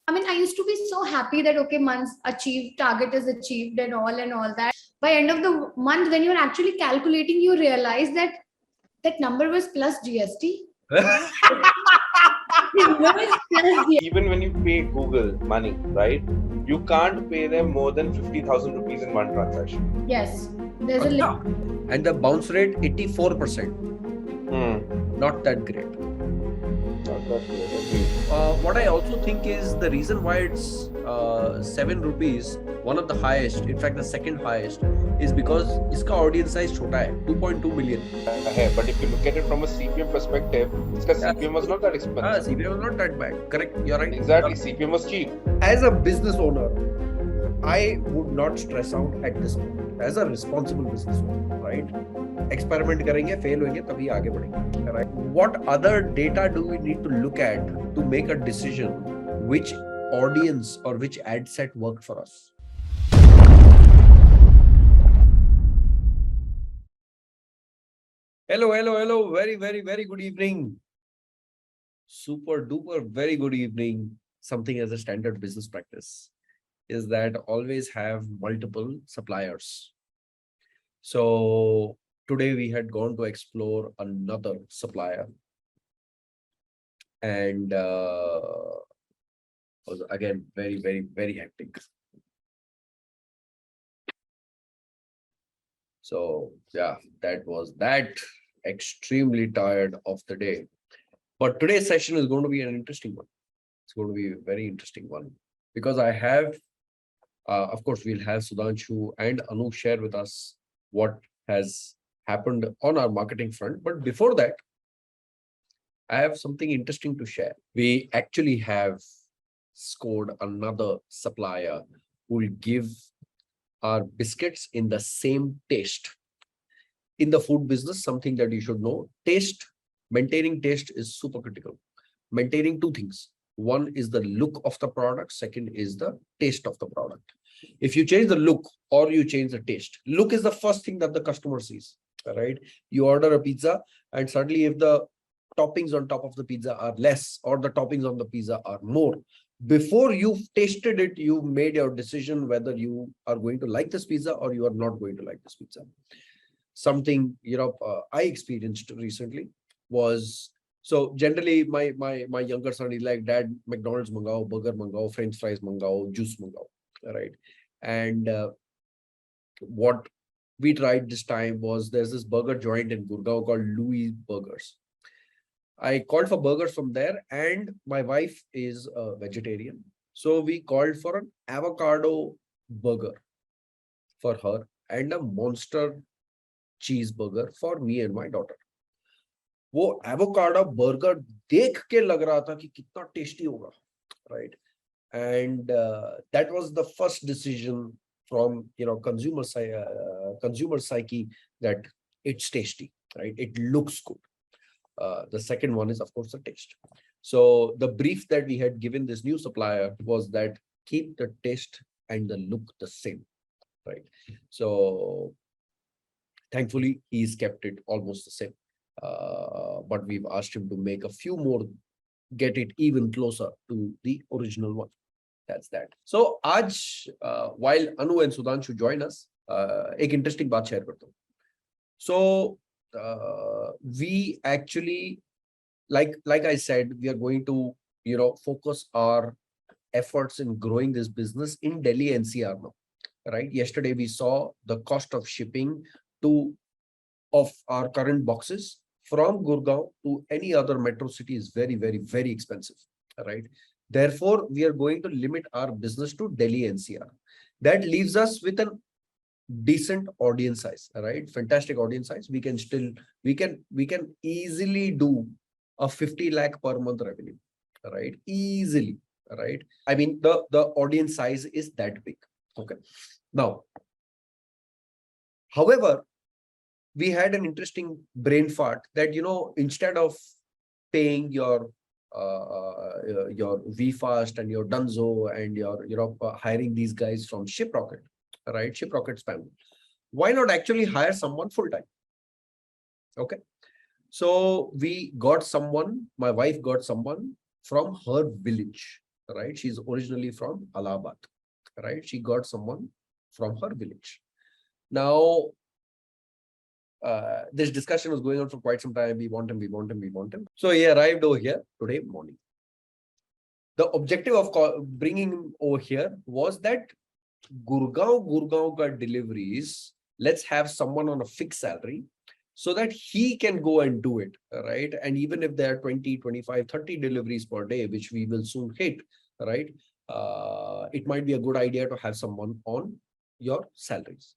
I mean, I used to be so happy that, okay, month's achieved, target is achieved and all that. By end of the month, when you're actually calculating, you realize that that number was plus GST. Even when you pay Google money, right? You can't pay them more than 50,000 rupees in one transaction. Yes. There's a limit. And the bounce rate 84%. Not that great. What I also think is the reason why it's 7 rupees, one of the highest, in fact the second highest, is because its audience size chota hai, 2.2 million. But if you look at it from a CPM perspective, its CPM was not that expensive. CPM was not that bad. Correct, you're right. Exactly, CPM was cheap. As a business owner, I would not stress out at this point. As a responsible business owner, right? Experiment करेंगे, fail होंगे, तभी आगे बढ़ेंगे. Right? What other data do we need to look at to make a decision which audience or which ad set worked for us? Hello. Very good evening. Super duper, very good evening. Something as a standard business practice is that always have multiple suppliers. So today we had gone to explore another supplier, and was again very hectic. So yeah, that was that. Extremely tired of the day. But today's session is going to be an interesting one. It's going to be a very interesting one because I have, of course, we'll have Sudhanshu and Anu share with us what has happened on our marketing front. But before that, I have something interesting to share. We actually have scored another supplier who will give our biscuits in the same taste. In the food business, something that you should know, taste, maintaining taste is super critical. Maintaining two things. One is the look of the product. Second is the taste of the product. If you change the look or you change the taste, look is the first thing that the customer sees, right? You order a pizza and suddenly if the toppings on top of the pizza are less or the toppings on the pizza are more, before you've tasted it, you've made your decision whether you are going to like this pizza or you are not going to like this pizza. Something, I experienced recently was, so generally my younger son is like, Dad, McDonald's mangao, burger mangao, French fries mangao, juice mangao, right? And what we tried this time was there's this burger joint in Gurgaon called Louis Burgers. I called for burgers from there, and my wife is a vegetarian. So we called for an avocado burger for her and a monster cheeseburger for me and my daughter. वो avocado burger देख के लग रहा था कि कितना tasty होगा, right? And that was the first decision from consumer psyche that it's tasty, right? It looks good. The second one is of course the taste. So the brief that we had given this new supplier was that keep the taste and the look the same, right? So thankfully he's kept it almost the same, but we've asked him to make a few more, get it even closer to the original one. That's that. So आज while Anu and Sudhanshu join us, एक interesting बात share करता हूँ. So we actually, like I said, we are going to focus our efforts in growing this business in Delhi NCR now, right? Yesterday we saw the cost of shipping of our current boxes from Gurgaon to any other metro city is very expensive, right? Therefore, we are going to limit our business to Delhi NCR. That leaves us with a decent audience size, right? Fantastic audience size. We can easily do a 50 lakh per month revenue, right? Easily, right? I mean, the audience size is that big. Okay. Now, however, we had an interesting brain fart that, instead of paying your VFast and your Dunzo and your hiring these guys from ShipRocket, right? ShipRocket spam. Why not actually hire someone full-time? Okay. So we got someone, my wife got someone from her village, right? She's originally from Allahabad, right? She got someone from her village. Now, this discussion was going on for quite some time. We want him, we want him, we want him. So he arrived over here today morning. The objective of bringing him over here was that Gurgaon ka deliveries, let's have someone on a fixed salary so that he can go and do it, right? And even if there are 20, 25, 30 deliveries per day, which we will soon hit, right? It might be a good idea to have someone on your salaries.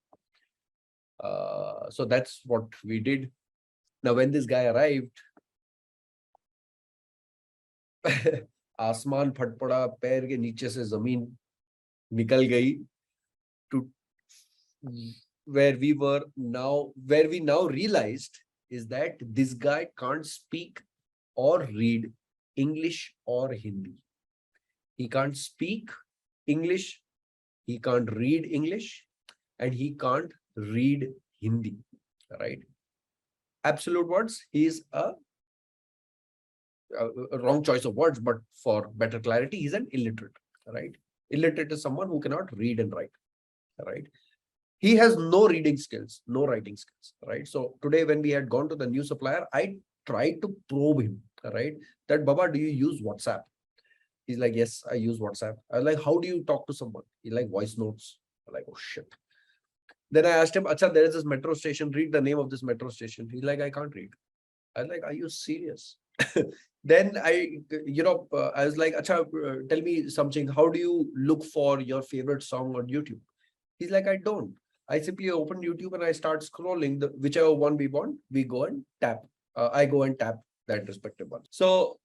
So that's what we did. Now, when this guy arrived, आसमान फट पड़ा, पैर के नीचे से जमीन निकल गई, to where we now realized is that this guy can't speak or read English or Hindi. He can't speak English, he can't read English, and he can't read Hindi, right? Absolute words, he is a wrong choice of words, but for better clarity, he's an illiterate, right? Illiterate is someone who cannot read and write, right? He has no reading skills, no writing skills, right? So today when we had gone to the new supplier, I tried to probe him, right? That, Baba, do you use WhatsApp? He's like, yes, I use WhatsApp. I was like, how do you talk to someone? He's like, voice notes. I'm like, oh shit. Then I asked him, Acha, there is this metro station, read the name of this metro station. He's like, I can't read. I was like, are you serious? Then I was like, Acha, tell me something. How do you look for your favorite song on YouTube? He's like, I don't. I simply open YouTube and I start scrolling. Whichever one we want, we go and tap. I go and tap that respective one. So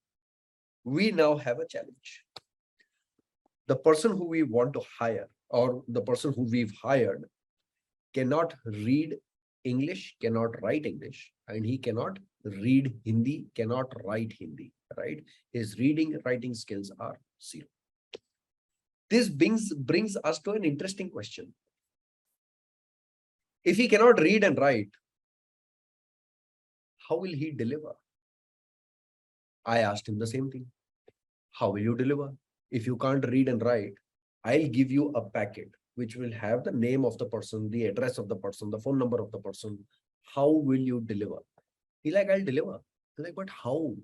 we now have a challenge. The person who we want to hire, or the person who we've hired, cannot read English, cannot write English, and he cannot read Hindi, cannot write Hindi, right? His reading, writing skills are zero. This brings us to an interesting question. If he cannot read and write, how will he deliver? I asked him the same thing. How will you deliver? If you can't read and write, I'll give you a packet which will have the name of the person, the address of the person, the phone number of the person. How will you deliver? He's like, I'll deliver. I'm like, but how?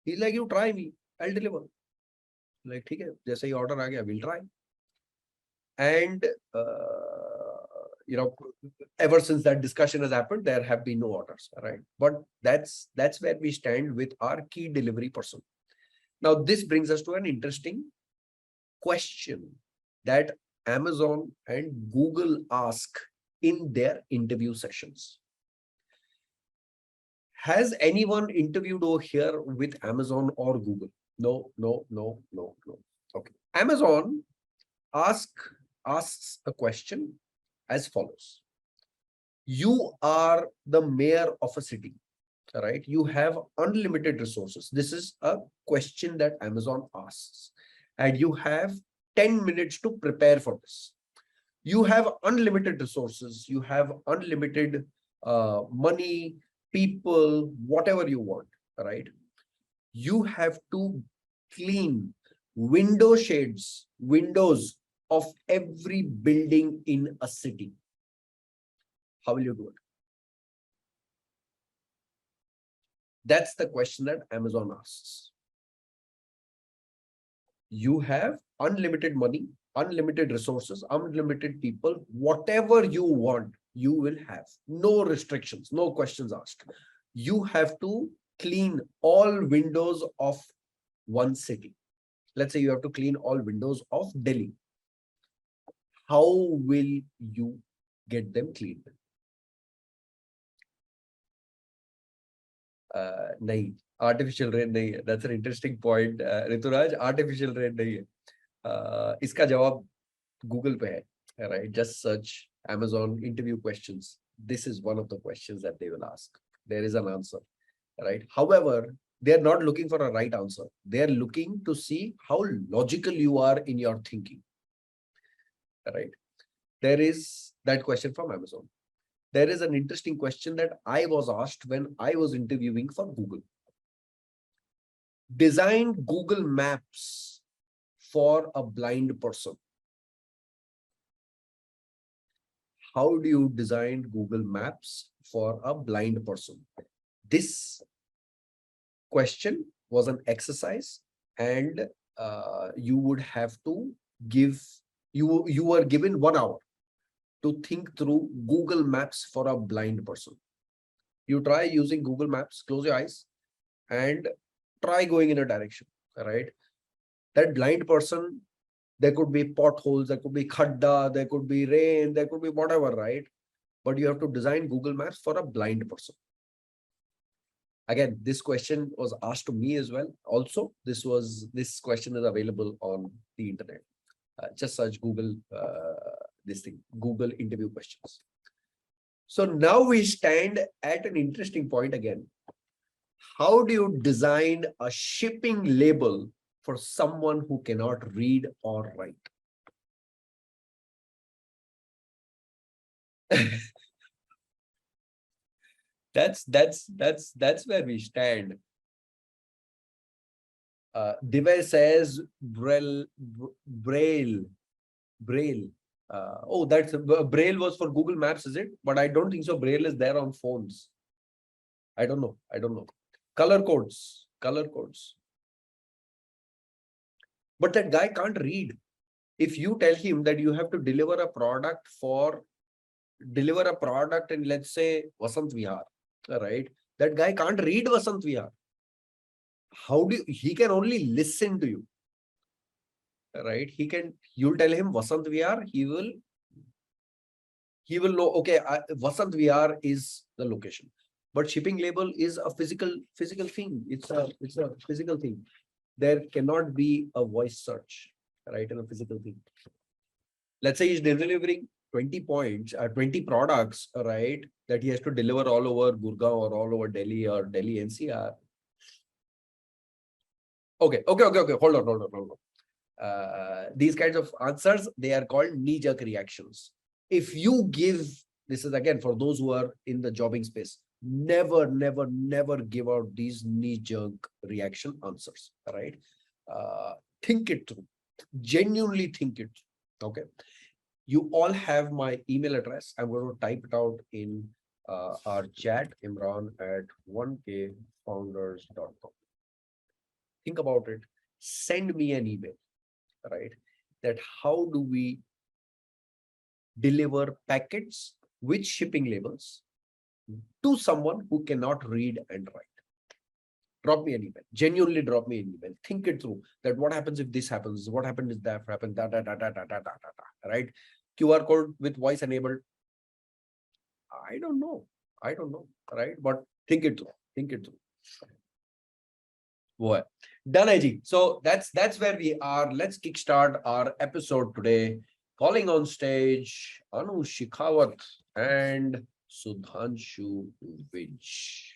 He's like, you try me, I'll deliver. I'm like, okay, jaise hi order aa gaya, we'll try. And ever since that discussion has happened, there have been no orders, right? But that's where we stand with our key delivery person. Now, this brings us to an interesting question that Amazon and Google ask in their interview sessions. Has anyone interviewed over here with Amazon or Google? No. Okay. Amazon asks a question as follows. You are the mayor of a city, right? You have unlimited resources. This is a question that Amazon asks. And you have 10 minutes to prepare for this. You have unlimited resources. You have unlimited money, people, whatever you want, right? You have to clean windows of every building in a city. How will you do it? That's the question that Amazon asks. You have unlimited money, unlimited resources, unlimited people, whatever you want, you will have. No restrictions, no questions asked. You have to clean all windows of one city. Let's say you have to clean all windows of Delhi. How will you get them cleaned? Nahi, artificial rain nahi hai. That's an interesting point, Rituraj. Artificial rain nahi hai. Iska jawab Google pe hai, right? Just search Amazon interview questions. This is one of the questions that they will ask. There is an answer, right? However, they're not looking for a right answer. They're looking to see how logical you are in your thinking, right? There is that question from Amazon. There is an interesting question that I was asked when I was interviewing for Google. Design Google Maps for a blind person? How do you design Google Maps for a blind person? This question was an exercise, and you would have to give, you were given 1 hour to think through Google Maps for a blind person. You try using Google Maps, close your eyes and try going in a direction, right? That blind person, there could be potholes, there could be khadda, there could be rain, there could be whatever, right? But you have to design Google Maps for a blind person. Again, this question was asked to me as well. Also, this question is available on the internet. Just search Google, Google interview questions. So now we stand at an interesting point again. How do you design a shipping label for someone who cannot read or write? That's where we stand. Divya says Braille. Oh, that's Braille was for Google Maps, is it? But I don't think so. Braille is there on phones. I don't know. Color codes. But that guy can't read. If you tell him that you have to deliver a product in, let's say, Vasant Vihar, right? That guy can't read Vasant Vihar. He can only listen to you, right? You'll tell him Vasant Vihar, he will know, okay, Vasant Vihar is the location. But shipping label is a physical thing. It's a physical thing. There cannot be a voice search, right, in a physical thing. Let's say he's delivering 20 products, right, that he has to deliver all over Gurgaon or all over Delhi or Delhi NCR. Okay. Hold on. These kinds of answers, they are called knee-jerk reactions. If you give, this is again for those who are in the jobbing space, never give out these knee-jerk reaction answers, right? Think it through, genuinely think it. Okay. You all have my email address. I'm going to type it out in our chat, imran@1kfounders.com. Think about it. Send me an email, right? That how do we deliver packets with shipping labels to someone who cannot read and write? Drop me an email. Genuinely drop me an email. Think it through. That what happens if this happens? What happens if that happens? Right? QR code with voice enabled. I don't know. Right? But think it through. Boy. Done, Aji. So that's where we are. Let's kickstart our episode today. Calling on stage Anu Shikhawat and Sudhanshu Vij.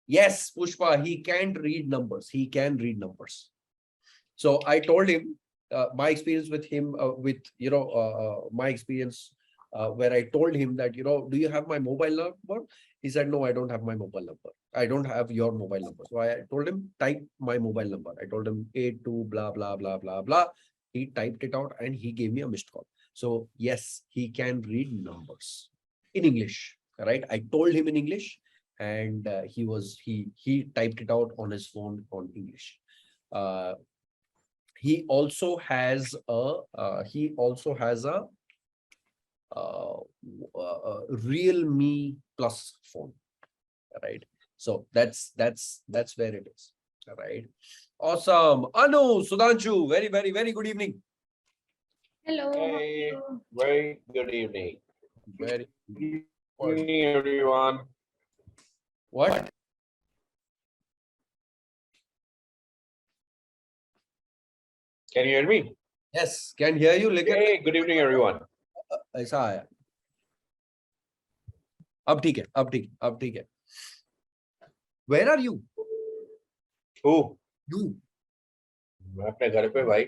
Yes, Pushpa, he can't read numbers. So I told him my experience with him, my experience where I told him that, do you have my mobile number? He said, no, I don't have my mobile number. I don't have your mobile number. So I told him, type my mobile number. I told him 82 blah, blah, blah, blah, blah. He typed it out and he gave me a missed call. So yes, he can read numbers in English, right? I told him in English and he typed it out on his phone on English. He also has a Realme Plus phone, right? So that's where it is, right? Awesome. Anu, Sudhanshu, very good evening. Hello. Hey, very good evening. Very good evening, everyone. What? Can you hear me? Yes, can hear you. Hey, good evening, everyone. ऐसा आया. अब ठीक है. Where are you? Who? You. मैं अपने घर पे भाई.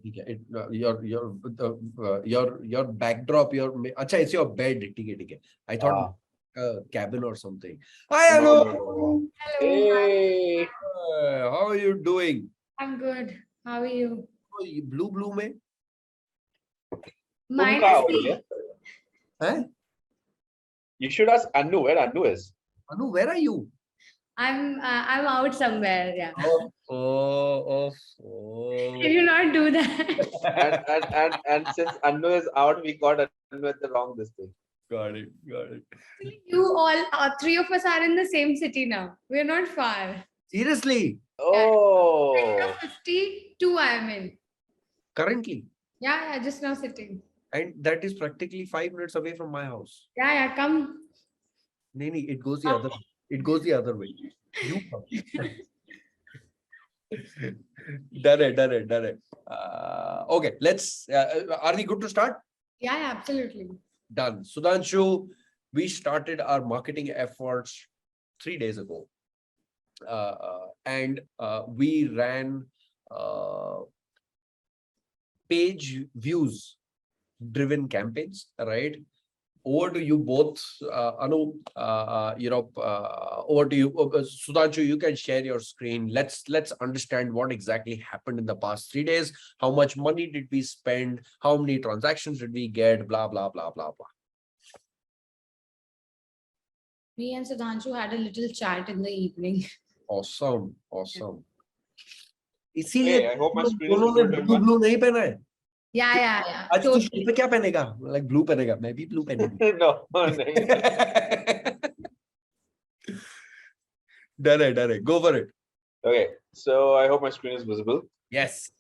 ठीक है. Your backdrop, अच्छा, it's your bed. ठीक है. I thought cabin or something. Hi, hello. No. Hey. How are you doing? I'm good. How are you? Blue में? तुम Mine कहाँ is हो भैया? हैं? You should ask Anu where Anu is. Anu, where are you? I'm out somewhere. Yeah. Oh. Can you not do that? And since Anu is out, we got Anu at the wrong this thing. Got it. Actually, you all, three of us are in the same city now. We're not far. Seriously? Oh. 52 I'm in. Currently? Yeah, just now sitting. And that is practically 5 minutes away from my house. Yeah, come. No, it goes the other. It goes the other way. You come. Done it. Okay, let's. Are we good to start? Yeah, absolutely. Done. Sudhanshu, we started our marketing efforts 3 days ago. And we ran page views driven campaigns, right? Over to you both, Anu. Over to you, Sudhanshu. You can share your screen. Let's understand what exactly happened in the past 3 days. How much money did we spend? How many transactions did we get? Blah blah blah blah blah. Me and Sudhanshu had a little chat in the evening. Awesome. Hey, इसीलिए I hope my screen is दोनों ने visible to blue everyone. नहीं पहना है. Yeah. आज तू shirt पे क्या पहनेगा? Like blue पहनेगा. मैं भी blue पहनूंगा. No, nahi. Done it. Go for it. Okay, so I hope my screen is visible. Yes.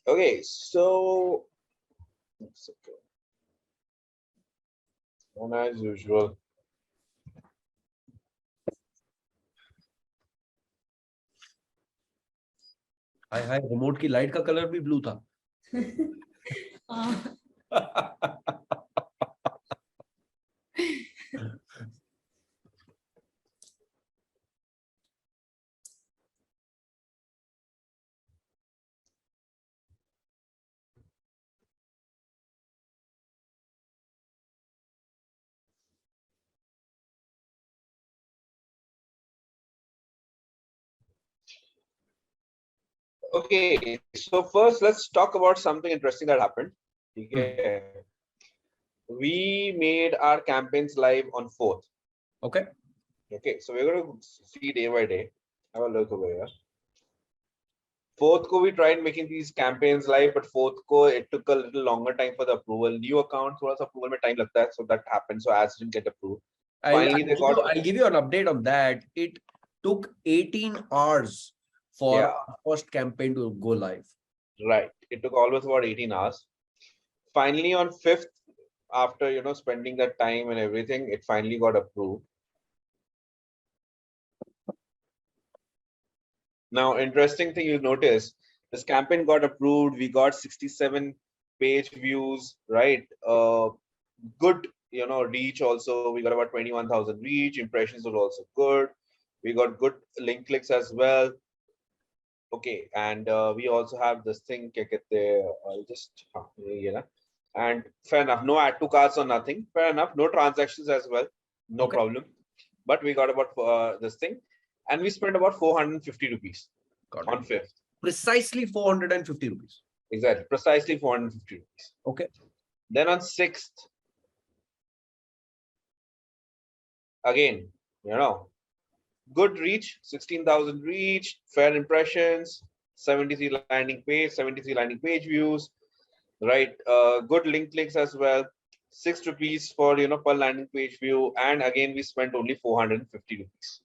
Okay, so and as usual. Hi remote की लाइट का कलर भी ब्लू था. Okay, so first let's talk about something interesting that happened. Okay. We made our campaigns live on 4th. Okay. Okay, so we're going to see day by day. Have a look over here. 4th ko we tried making these campaigns live, but 4th ko it took a little longer time for the approval. New account, thoda sa approval mein time lagta hai, so that happened. So ads didn't get approved. Finally, I'll give you an update on that. It took 18 hours for our first campaign to go live. Right. It took almost about 18 hours. Finally, on 5th, after spending that time and everything, it finally got approved. Now, interesting thing you notice, this campaign got approved. We got 67 page views, right? Good, reach also. We got about 21,000 reach. Impressions were also good. We got good link clicks as well. Okay, and we also have this thing. And fair enough, no add to carts or nothing. Fair enough, no transactions as well. No problem. But we got about this thing. And we spent about 450 rupees on 5th. Precisely 450 rupees. Exactly. Precisely 450 rupees. Okay. Then on 6th, again, good reach, 16,000 reach, fair impressions, 73 landing page views, right? Good link clicks as well. 6 rupees for per landing page view, and again we spent only 450 rupees.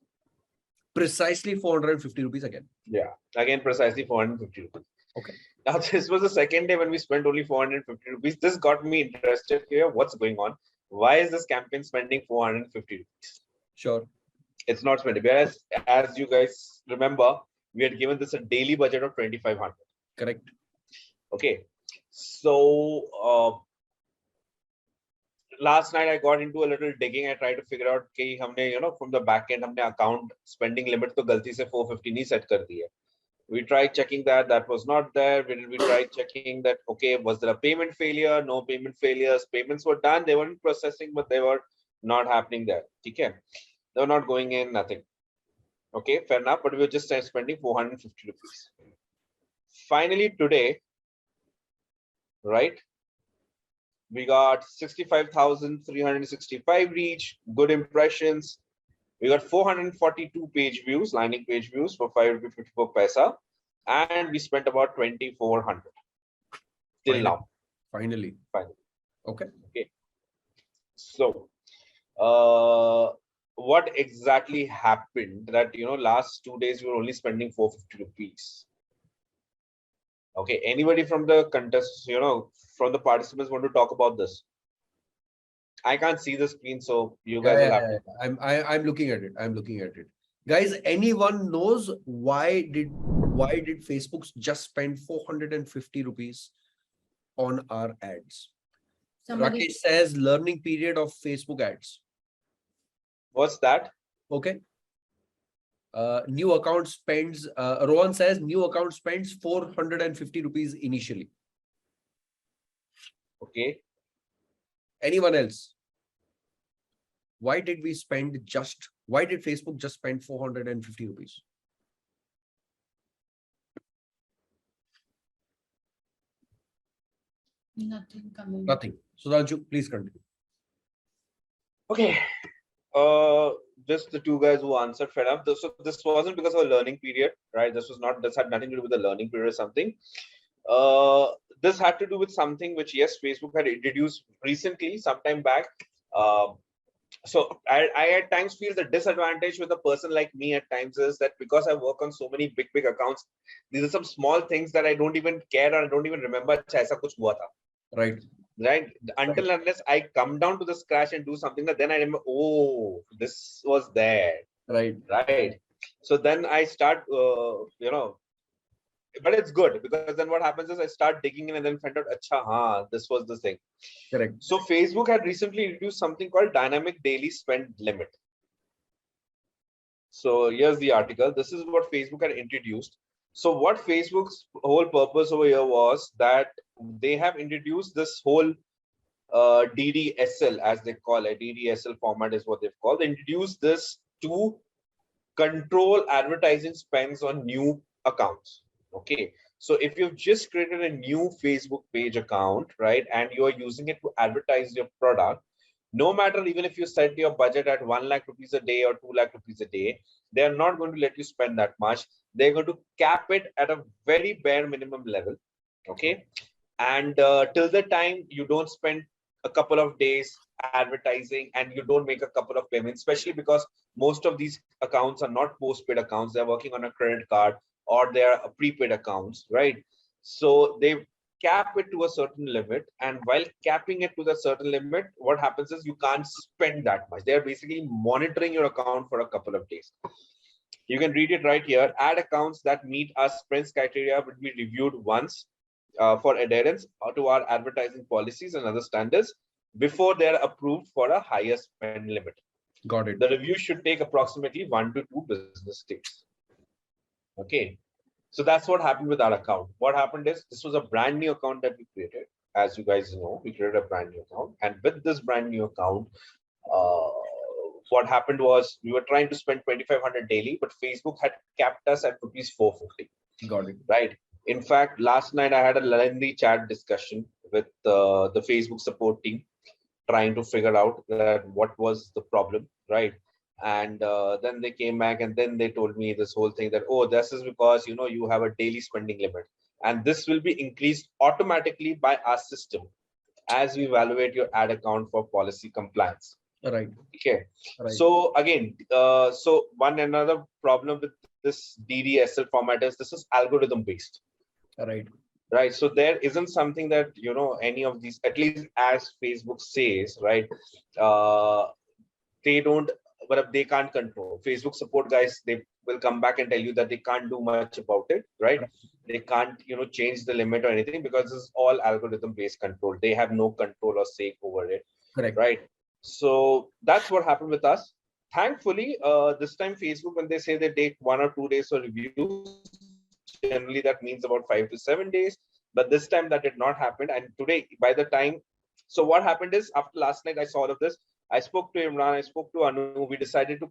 Precisely 450 rupees again. Yeah, again precisely 450 rupees. Okay. Now this was the second day when we spent only 450 rupees. This got me interested here. What's going on? Why is this campaign spending 450 rupees? Sure. It's not spending. Whereas, as you guys remember, we had given this a daily budget of 2,500. Correct. Okay. So last night I got into a little digging. I tried to figure out कि हमने from the back end हमने account spending limit तो गलती से 450 नहीं set कर दी है. We tried checking that was not there. We tried checking that, okay, was there a payment failure? No payment failures. Payments were done. They weren't processing, but they were not happening there. Okay. They were not going in, nothing. Okay, fair enough, but we were just spending 450 rupees. Finally, today, right, we got 65,365 reach, good impressions. We got 442 page views, landing page views for 5.54 paisa, and we spent about 2,400 till now. Finally. Finally. Okay. Okay. So, what exactly happened that, last 2 days we were only spending 450 rupees? Okay, anybody from the contest, from the participants want to talk about this? I can't see the screen, so you guys will have to. I'm looking at it. I'm looking at it. Guys, anyone knows why did Facebook just spend 450 rupees on our ads? Somebody. Rakesh says learning period of Facebook ads. What's that? Okay. New account spends, Rohan says new account spends 450 rupees initially. Okay. Anyone else? Why did Facebook just spend 450 rupees? Nothing coming. Nothing. Sudhanshu, please continue. Okay. Just the two guys who answered fed up. So this wasn't because of a learning period, right? This had nothing to do with the learning period or something. This had to do with something which, yes, Facebook had introduced recently, sometime back. So I at times feel the disadvantage with a person like me at times is that because I work on so many big accounts, these are some small things that I don't even care or I don't even remember. "Acha, aisa kuch hua tha." Right. Right. Until unless I come down to the scratch and do something, that then I remember, oh, this was there. Right. Right. So then I start, but it's good because then what happens is I start digging in and then find out, acha, this was the thing. Correct. So Facebook had recently introduced something called dynamic daily spend limit. So here's the article. This is what Facebook had introduced. So what Facebook's whole purpose over here was that they have introduced this whole DDSL, as they call it. DDSL format is what they've called. They introduced this to control advertising spends on new accounts. Okay. So if you've just created a new Facebook page account, right, and you are using it to advertise your product, no matter even if you set your budget at 1 lakh rupees a day or 2 lakh rupees a day, they are not going to let you spend that much. They're going to cap it at a very bare minimum level. Okay. And till the time you don't spend a couple of days advertising and you don't make a couple of payments, especially because most of these accounts are not postpaid accounts, they're working on a credit card or they're prepaid accounts, right? So they cap it to a certain limit, and while capping it to the certain limit, what happens is you can't spend that much. They're basically monitoring your account for a couple of days. You can read it right here. Ad accounts that meet our spends criteria will be reviewed once for adherence to our advertising policies and other standards before they are approved for a higher spend limit. Got it. The review should take approximately 1 to 2 business days. Okay. So that's what happened with our account. What happened is this was a brand new account that we created. As you guys know, we created a brand new account. And with this brand new account, what happened was we were trying to spend 2,500 daily, but Facebook had capped us at rupees 450. Got it. Right. In fact, last night I had a lengthy chat discussion with the Facebook support team, trying to figure out that what was the problem, right? And then they came back and then they told me this whole thing that, oh, this is because you have a daily spending limit, and this will be increased automatically by our system as we evaluate your ad account for policy compliance. Right. Okay. Right. So again, so another problem with this DDSL format is this is algorithm based. Right. Right. So there isn't something that, any of these, at least as Facebook says, right, they don't, but they can't control. Facebook support guys, they will come back and tell you that they can't do much about it, right? They can't, change the limit or anything because this is all algorithm based control. They have no control or say over it. Correct. Right. So that's what happened with us. Thankfully, this time Facebook, when they say they take 1 or 2 days for reviews, generally that means about 5 to 7 days. But this time that did not happen. And today, by the time, so what happened is after last night, I saw all of this. I spoke to Imran, I spoke to Anu. We decided to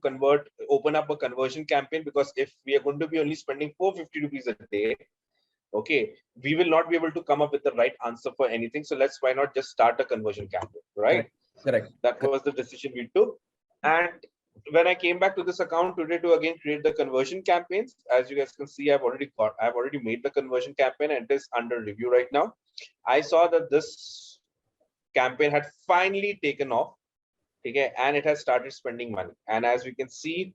open up a conversion campaign, because if we are going to be only spending 450 rupees a day, okay, we will not be able to come up with the right answer for anything. So why not just start a conversion campaign, right? Correct. That was the decision we took. And when I came back to this account today to again create the conversion campaigns, as you guys can see, I've already made the conversion campaign and it is under review right now. I saw that this campaign had finally taken off. Okay, and it has started spending money. And as we can see,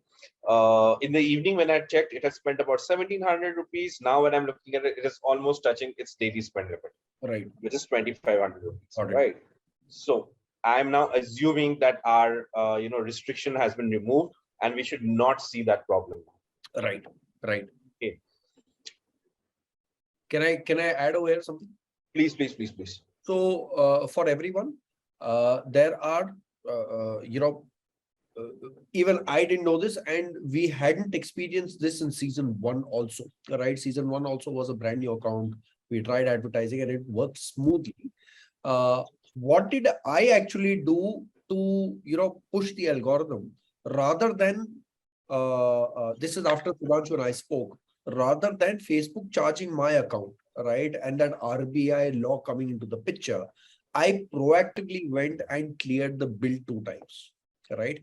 in the evening when I checked, it has spent about 1,700 rupees. Now when I'm looking at it, it is almost touching its daily spend limit, Right. which is 2,500 rupees. Got it. Right. So I'm now assuming that our restriction has been removed, and we should not see that problem. Right. Right. Okay. Can I add over here something? Please. So for everyone, there are even I didn't know this, and we hadn't experienced this in season 1 also, right? Season 1 also was a brand new account. We tried advertising and it worked smoothly. What did I actually do to push the algorithm rather than this is after Sudhanshu and I spoke, rather than Facebook charging my account, right, and that RBI law coming into the picture, I proactively went and cleared the bill 2 times, right?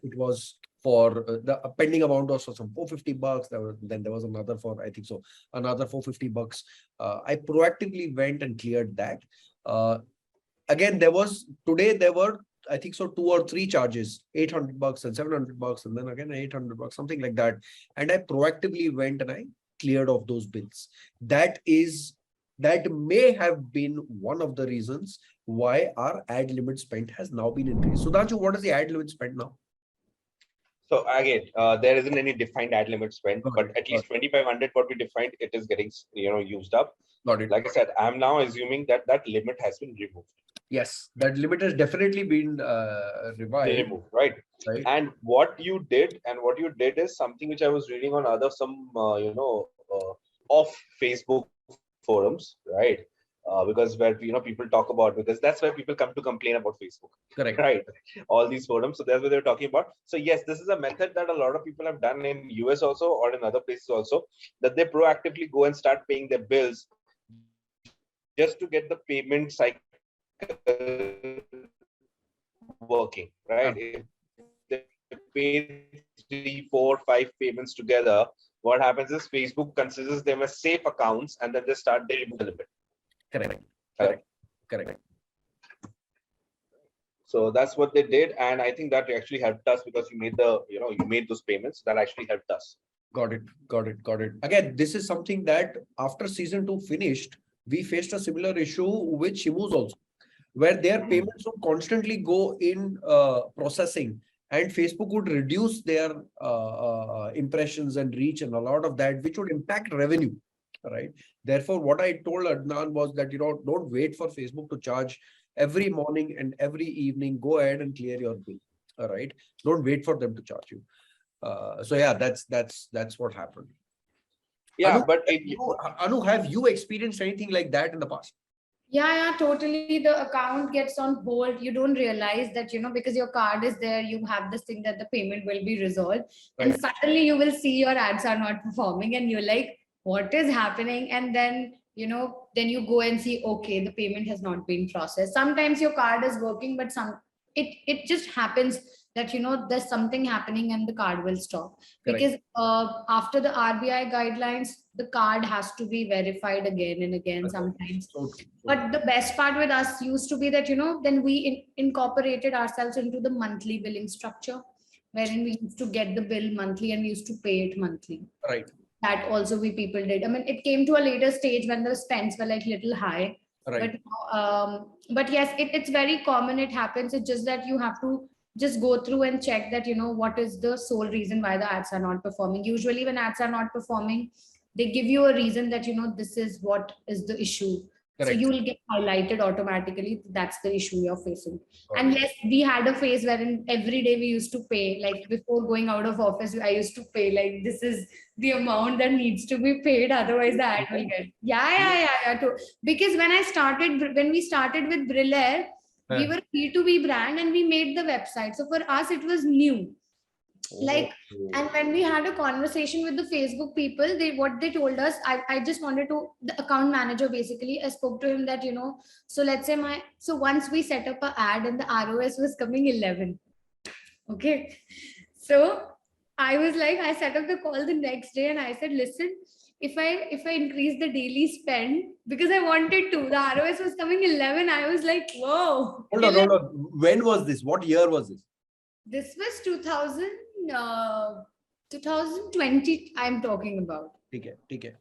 It was for the pending amount was for some $450. Then there was another for, I think so, another $450. I proactively went and cleared that. Again, there were, I think so, 2 or 3 charges, $800 and $700, and then again $800, something like that. And I proactively went and I cleared off those bills. That may have been one of the reasons why our ad limit spent has now been increased. So, Sudhanshu, what is the ad limit spent now? So again, there isn't any defined ad limit spent, but at least 2,500 what we defined, it is getting used up. Got it. Like I said, I'm now assuming that limit has been removed. Yes, that limit has definitely been removed, right? And what you did is something which I was reading on off Facebook forums, right? Because where people talk about, because that's where people come to complain about Facebook. Correct. Right. All these forums. So that's what they're talking about. So yes, this is a method that a lot of people have done in US also, or in other places also, that they proactively go and start paying their bills just to get the payment cycle working, right? If they pay 3, 4, 5 payments together, what happens is Facebook considers them as safe accounts, and then they remove the limit. Correct. So that's what they did, and I think that actually helped us, because you made those payments. That actually helped us. Got it. Again, this is something that after season 2 finished, we faced a similar issue with Shimu's also, where their payments would constantly go in processing, and Facebook would reduce their impressions and reach and a lot of that, which would impact revenue, right? Therefore, what I told Adnan was that, don't wait for Facebook to charge every morning and every evening. Go ahead and clear your bill, all right? Don't wait for them to charge you. So yeah, that's what happened. Yeah, Anu, have you experienced anything like that in the past? Yeah, totally. The account gets on hold. You don't realize that, because your card is there, you have this thing that the payment will be resolved. Right. And suddenly you will see your ads are not performing and you're like, what is happening? And then, then you go and see, okay, the payment has not been processed. Sometimes your card is working, but it just happens that, there's something happening and the card will stop. Correct. Because after the RBI guidelines, the card has to be verified again and again sometimes. But the best part with us used to be that, then we incorporated ourselves into the monthly billing structure, wherein we used to get the bill monthly and we used to pay it monthly. Right. That also people did. I mean, it came to a later stage when the spends were like little high. Right. But yes, it's very common. It happens. It's just that you have to just go through and check that, what is the sole reason why the ads are not performing. Usually when ads are not performing, they give you a reason that, this is what is the issue. Correct. So you will get highlighted automatically. That's the issue you're facing. Okay. And yes, we had a phase wherein every day we used to pay, like before going out of office, I used to pay like, this is the amount that needs to be paid. Otherwise the ad will get. Yeah. Because when we started with Brillare, We were B2B brand and we made the website. So for us, it was new. Like, and when we had a conversation with the Facebook people, what they told us, I just wanted to, the account manager basically, I spoke to him that, so let's say so once we set up an ad and the ROS was coming 11. Okay. So I was like, I set up the call the next day and I said, listen, if I increase the daily spend, because I wanted to, the ROS was coming 11. I was like, whoa. Hold on. When was this? What year was this? This was 2020 I'm talking about. Okay.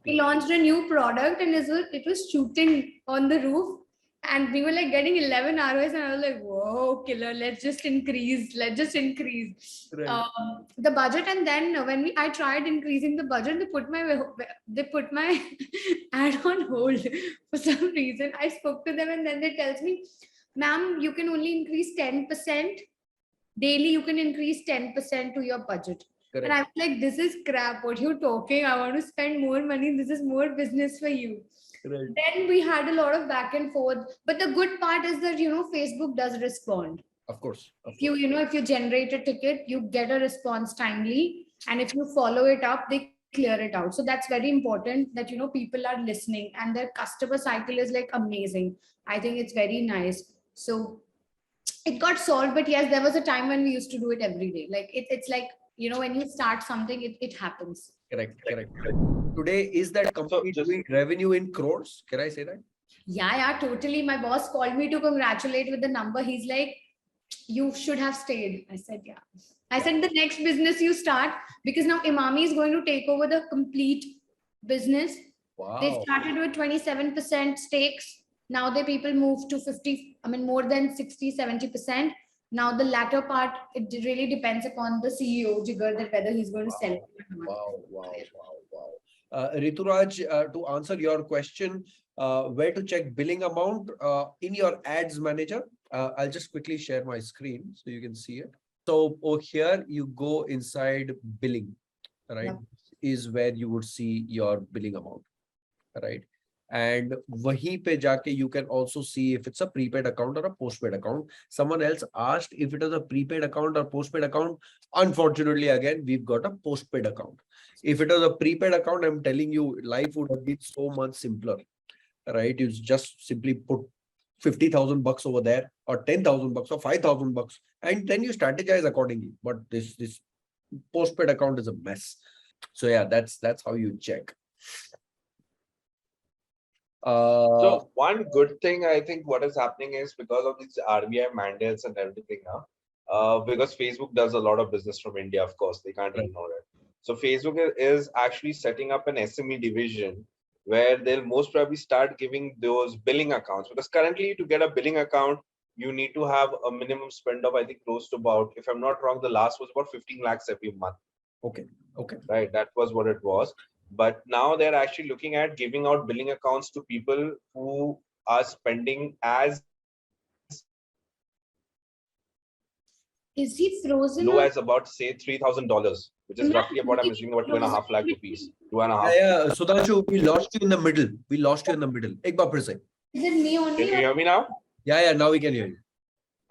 We launched a new product and it was shooting on the roof and we were like getting 11 ROS and I was like, whoa, killer, let's just increase. Right. The budget. And then when I tried increasing the budget, they put my ad on hold for some reason. I spoke to them and then they tells me, ma'am, you can only increase 10%. Daily, you can increase 10% to your budget. Correct. And I'm like, this is crap. What you're talking? I want to spend more money. This is more business for you. Right. Then we had a lot of back and forth. But the good part is that, Facebook does respond. Of course. If you generate a ticket, you get a response timely. And if you follow it up, they clear it out. So that's very important that, people are listening and their customer cycle is like amazing. I think it's very nice. So it got solved, but yes, there was a time when we used to do it every day. Like it's like, when you start something, it happens. Correct. Today, is that company doing revenue in crores? Can I say that? Yeah, totally. My boss called me to congratulate with the number. He's like, you should have stayed. I said, yeah. I said, the next business you start, because now Imami is going to take over the complete business. Wow. They started with 27% stakes. Now the people move to 50, more than 60, 70%. Now the latter part, it really depends upon the CEO, Jigar, that whether he's going to sell it or not. Wow. Rituraj, to answer your question, where to check billing amount in your ads manager, I'll just quickly share my screen so you can see it. So over here, you go inside billing, right? Yep. Is where you would see your billing amount, right? And wahi pe jaake you can also see if it's a prepaid account or a postpaid account. Someone else asked if it is a prepaid account or postpaid account. Unfortunately, again, we've got a postpaid account. If it was a prepaid account, I'm telling you, life would have been so much simpler, right? You just simply put 50,000 bucks over there or 10,000 bucks or 5,000 bucks, and then you strategize accordingly. But this postpaid account is a mess. So yeah, that's how you check. So one good thing I think what is happening is because of these RBI mandates and everything now, because Facebook does a lot of business from India, of course, they can't ignore it. So Facebook is actually setting up an SME division where they'll most probably start giving those billing accounts, because currently to get a billing account, you need to have a minimum spend of, I think, close to about, if I'm not wrong, the last was about 15 lakhs every month. Okay. Right, that was what it was. But now they're actually looking at giving out billing accounts to people who are spending as Is he frozen? low as about, say, $3,000, which is roughly about, I'm assuming, about 2.5 lakh rupees. 2.5. Yeah, Sudhanshu, we lost you in the middle. Ek baar phir se. Is it me only? Can you hear me now? Yeah, now we can hear you.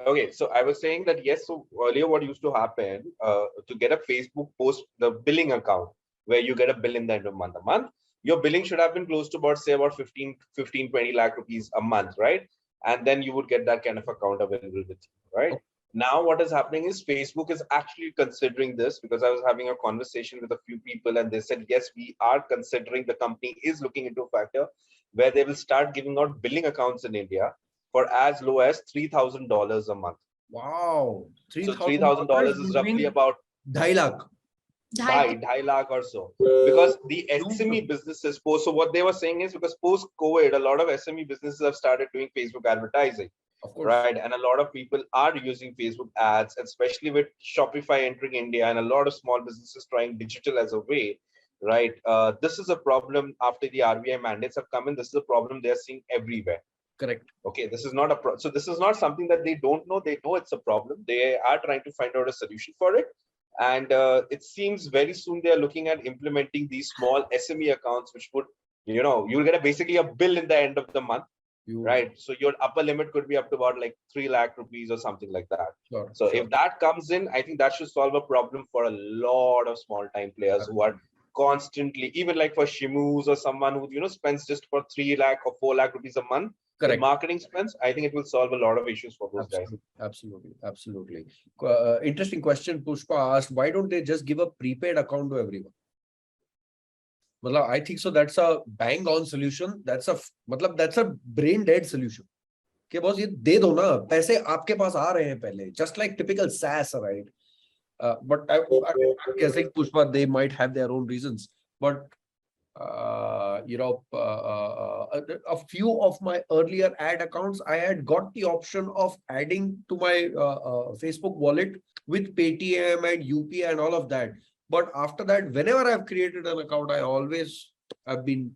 Okay, so I was saying that yes, so earlier what used to happen, to get a Facebook post, the billing account, where you get a bill in the end of a month, your billing should have been close to about, say, about 15, 20 lakh rupees a month, right? And then you would get that kind of account available with you, right? Okay. Now what is happening is Facebook is actually considering this, because I was having a conversation with a few people and they said, yes, we are considering, the company is looking into a factor where they will start giving out billing accounts in India for as low as $3,000 a month. Wow. So $3,000 is roughly about 2.5 lakh. 2.5 lakh or so. Because the SME businesses, so what they were saying is, because post-COVID, a lot of SME businesses have started doing Facebook advertising. Of course. Right. And a lot of people are using Facebook ads, especially with Shopify entering India and a lot of small businesses trying digital as a way. Right. This is a problem after the RBI mandates have come in. This is a problem they're seeing everywhere. Correct. Okay. This is not so this is not something that they don't know. They know it's a problem. They are trying to find out a solution for it. And it seems very soon they are looking at implementing these small SME accounts, which would, you'll get basically a bill in the end of the month. right? So your upper limit could be up to about like 3 lakh rupees or something like that. Sure, So sure. if that comes in, I think that should solve a problem for a lot of small time players who are constantly, even like for Shimus or someone who, you know, spends just for 3 lakh or 4 lakh rupees a month. Correct. In marketing spends, I think it will solve a lot of issues for those guys. Absolutely. Interesting question. Pushpa asked, why don't they just give a prepaid account to everyone? Well, I think so. That's a bang on solution. That's a brain dead solution. कि boss ये दे दो ना, पैसे आपके पास आ रहे हैं पहले, just like typical SaaS, right? But I'm guessing Pushpa, they might have their own reasons. But a few of my earlier ad accounts, I had got the option of adding to my Facebook wallet with Paytm and UPI and all of that. But after that, whenever I've created an account, I always have been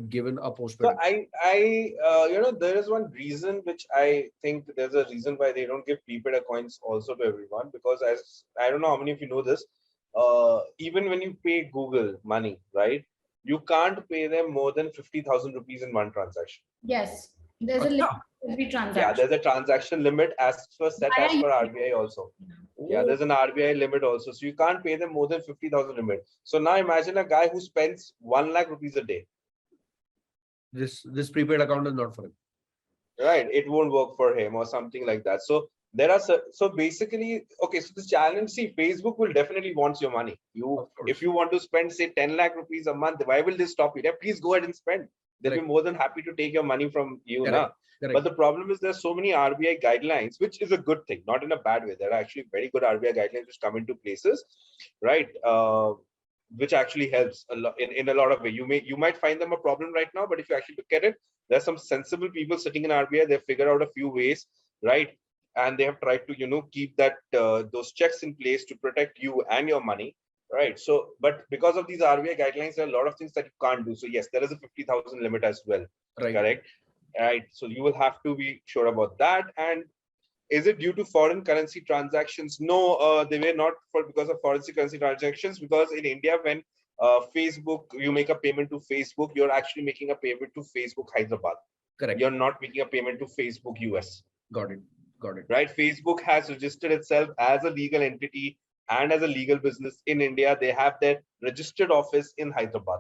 given a postpaid. So there is one reason which I think there's a reason why they don't give prepaid coins also to everyone, because as I don't know how many of you know this, even when you pay Google money, right? You can't pay them more than 50,000 rupees in one transaction. Yes, there's a limit to every transaction. Yeah, there's a transaction limit as per RBI also. Yeah, there's an RBI limit also. So you can't pay them more than 50,000 limit. So now imagine a guy who spends 1 lakh rupees a day. This prepaid account is not for him. Right, it won't work for him or something like that. So there are basically, okay, so the challenge, see, Facebook will definitely wants your money. If you want to spend say 10 lakh rupees a month, why will they stop you? Yeah, please go ahead and spend. They'll be more than happy to take your money from you. Correct. But the problem is there's so many RBI guidelines, which is a good thing, not in a bad way. There are actually very good RBI guidelines which come into places, right? Which actually helps a lot in a lot of ways. You might find them a problem right now, but if you actually look at it, there's some sensible people sitting in RBI. They've figured out a few ways, right? And they have tried to, keep that those checks in place to protect you and your money, right? So, but because of these RBI guidelines, there are a lot of things that you can't do. So yes, there is a 50,000 limit as well, correct? Right. So you will have to be sure about that. And is it due to foreign currency transactions? No, they were not because of foreign currency transactions, because in India, when Facebook, you make a payment to Facebook, you're actually making a payment to Facebook Hyderabad. Correct. You're not making a payment to Facebook US. Got it. Right. Facebook has registered itself as a legal entity and as a legal business in India. They have their registered office in Hyderabad.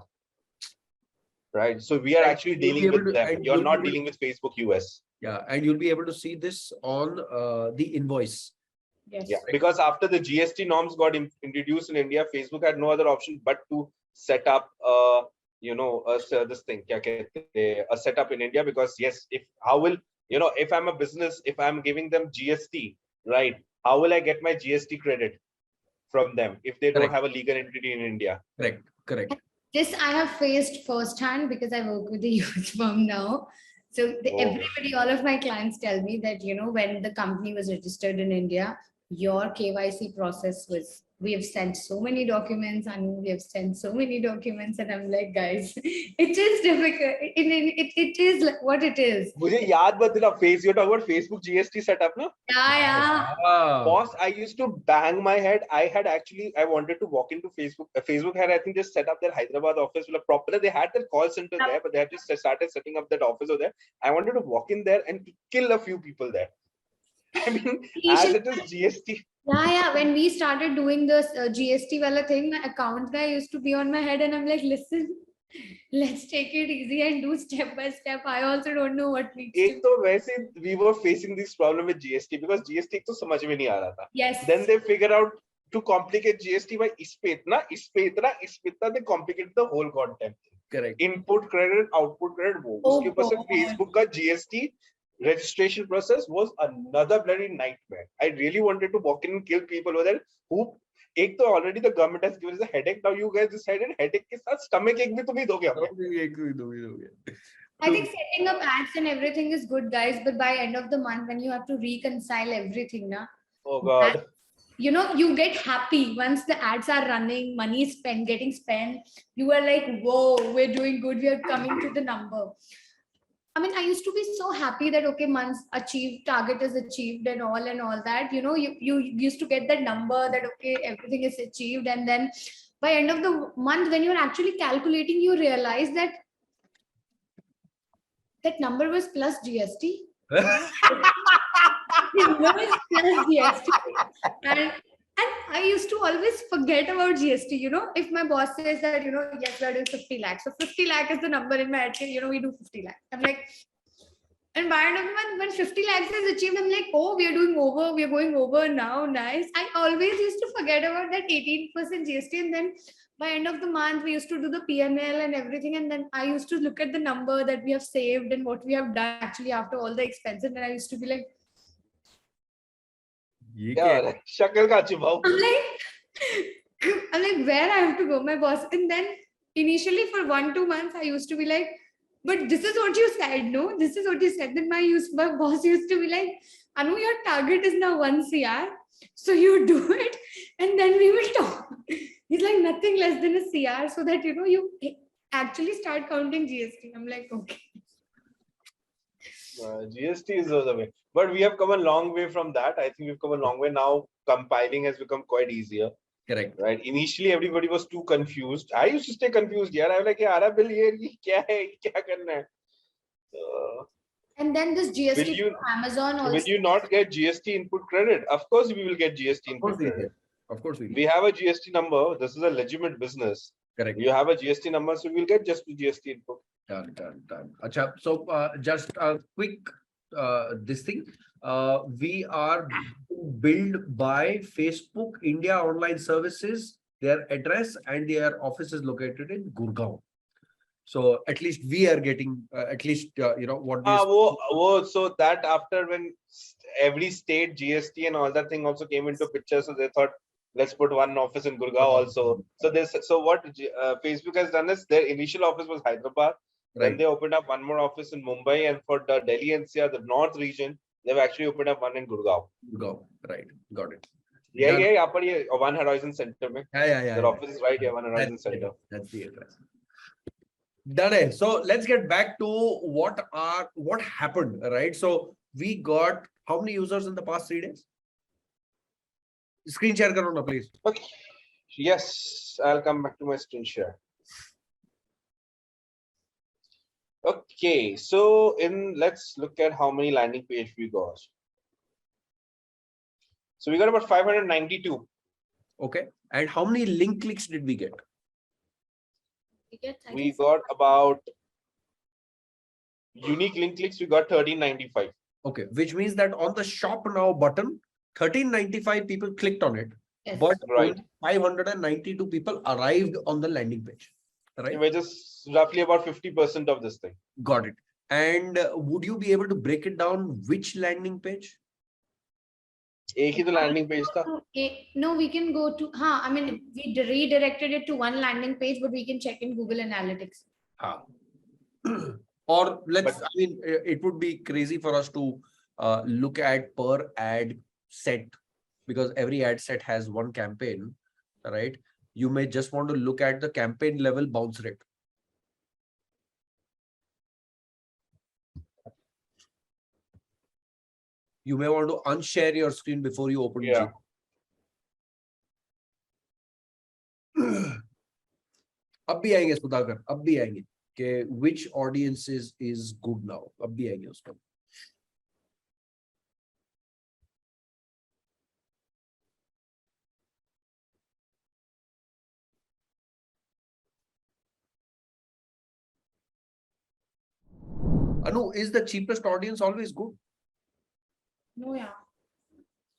Right. So we are actually dealing with them. You're not dealing with Facebook US. Yeah. And you'll be able to see this on the invoice. Yes. Yeah. Because after the GST norms got introduced in India, Facebook had no other option but to set up, a setup in India. Because yes, if I'm a business, if I'm giving them GST, right, how will I get my GST credit from them if they don't have a legal entity in India? Correct. This I have faced firsthand because I work with a youth firm now. So everybody, all of my clients tell me that, when the company was registered in India, your KYC process was, we have sent so many documents and we have sent so many documents, and I'm like, guys, it is difficult. It is like what it is. You're talking about Facebook GST setup, no? Yeah. Boss, I used to bang my head. I wanted to walk into Facebook. Facebook had, I think, just set up their Hyderabad office. Properly, they had their call center there, but they had just started setting up that office over there. I wanted to walk in there and kill a few people there. I mean, as it is GST. Yeah. When we started doing this GST wala thing, my account guy used to be on my head, and I'm like, listen, let's take it easy and do step by step. I also don't know what needs to. We were facing this problem with GST because GST to samajh mein nahi aa raha tha. Yes. Then they figured out to complicate GST by ispe itna, they complicated the whole goddamn thing. Correct. Input credit, output credit. Uske upar se Facebook ka GST registration process was another bloody nightmare. I really wanted to walk in and kill people over there who already the government has given us a headache. Now you guys decided headache ke saath stomach ache bhi tum hi doge. I think setting up ads and everything is good, guys, but by end of the month, when you have to reconcile everything, oh God. You get happy once the ads are running, money is getting spent. You are like, whoa, we're doing good. We are coming to the number. I mean, I used to be so happy that, okay, months achieved, target is achieved and all that, you used to get that number that, okay, everything is achieved. And then by end of the month, when you're actually calculating, you realize that that number was plus GST. It was plus GST. And I used to always forget about GST. If my boss says that, yes, we are doing 50 lakhs. So 50 lakh is the number in my head. We do 50 lakhs. I'm like, and by end of the month, when 50 lakhs is achieved, I'm like, oh, we are going over now. Nice. I always used to forget about that 18% GST. And then by end of the month, we used to do the P&L and everything. And then I used to look at the number that we have saved and what we have done actually after all the expenses. And I used to be like, yeah, shakal ka chubao. I'm like, where I have to go, my boss. And then initially for 1-2 months, I used to be like, but this is what you said, no? This is what you said. Then my boss used to be like, Anu, your target is now 1 CR. So you do it and then we will talk. He's like, nothing less than a CR so that, you actually start counting GST. I'm like, okay. GST is the way. But we have come a long way from that. I think we've come a long way now. Compiling has become quite easier. Correct. Right. Initially, everybody was too confused. I used to stay confused. Yeah, I was like, "Yaar, bill ye kya hai? Kya karna hai?" And then this GST from Amazon also. Will you not get GST input credit? Of course, we will get GST input credit. Of course, we We have a GST number. This is a legitimate business. Correct. You have a GST number, so we will get just the GST input. Done. Acha, so just a quick this thing. We are built by Facebook India Online Services. Their address and their office is located in Gurgaon. So at least we are getting at least what. So that after when every state GST and all that thing also came into picture, so they thought, let's put one office in Gurgaon also. So what Facebook has done is their initial office was Hyderabad. Right. Then they opened up one more office in Mumbai, and for the Delhi NCR, the North region, they've actually opened up one in Gurgaon. Right, got it. Yeah, One Horizon Center. Yeah. Their office is right here, One Horizon Center. That's the address. Done. So let's get back to what happened, right? So we got how many users in the past 3 days? Screen share karo na, please. Okay. Yes, I'll come back to my screen share. Okay, so let's look at how many landing page we got. So we got about 592. Okay, and how many link clicks did we get? We got about unique link clicks. We got 1395. Okay, which means that on the shop now button, 1395 people clicked on it, yes. But right. 592 people arrived on the landing page. Right, which is roughly about 50% of this thing. Got it. And would you be able to break it down? Which landing page? एक ही तो landing page था. No, we can go to. We redirected it to one landing page, but we can check in Google Analytics. Or it would be crazy for us to look at per ad set, because every ad set has one campaign, right? You may just want to look at the campaign level bounce rate. You may want to unshare your screen before you open it. अब भी आएंगे सुधाकर, अब भी आएंगे कि which audiences is good now. अब भी आएंगे उसका. Anu, is the cheapest audience always good? No, yeah.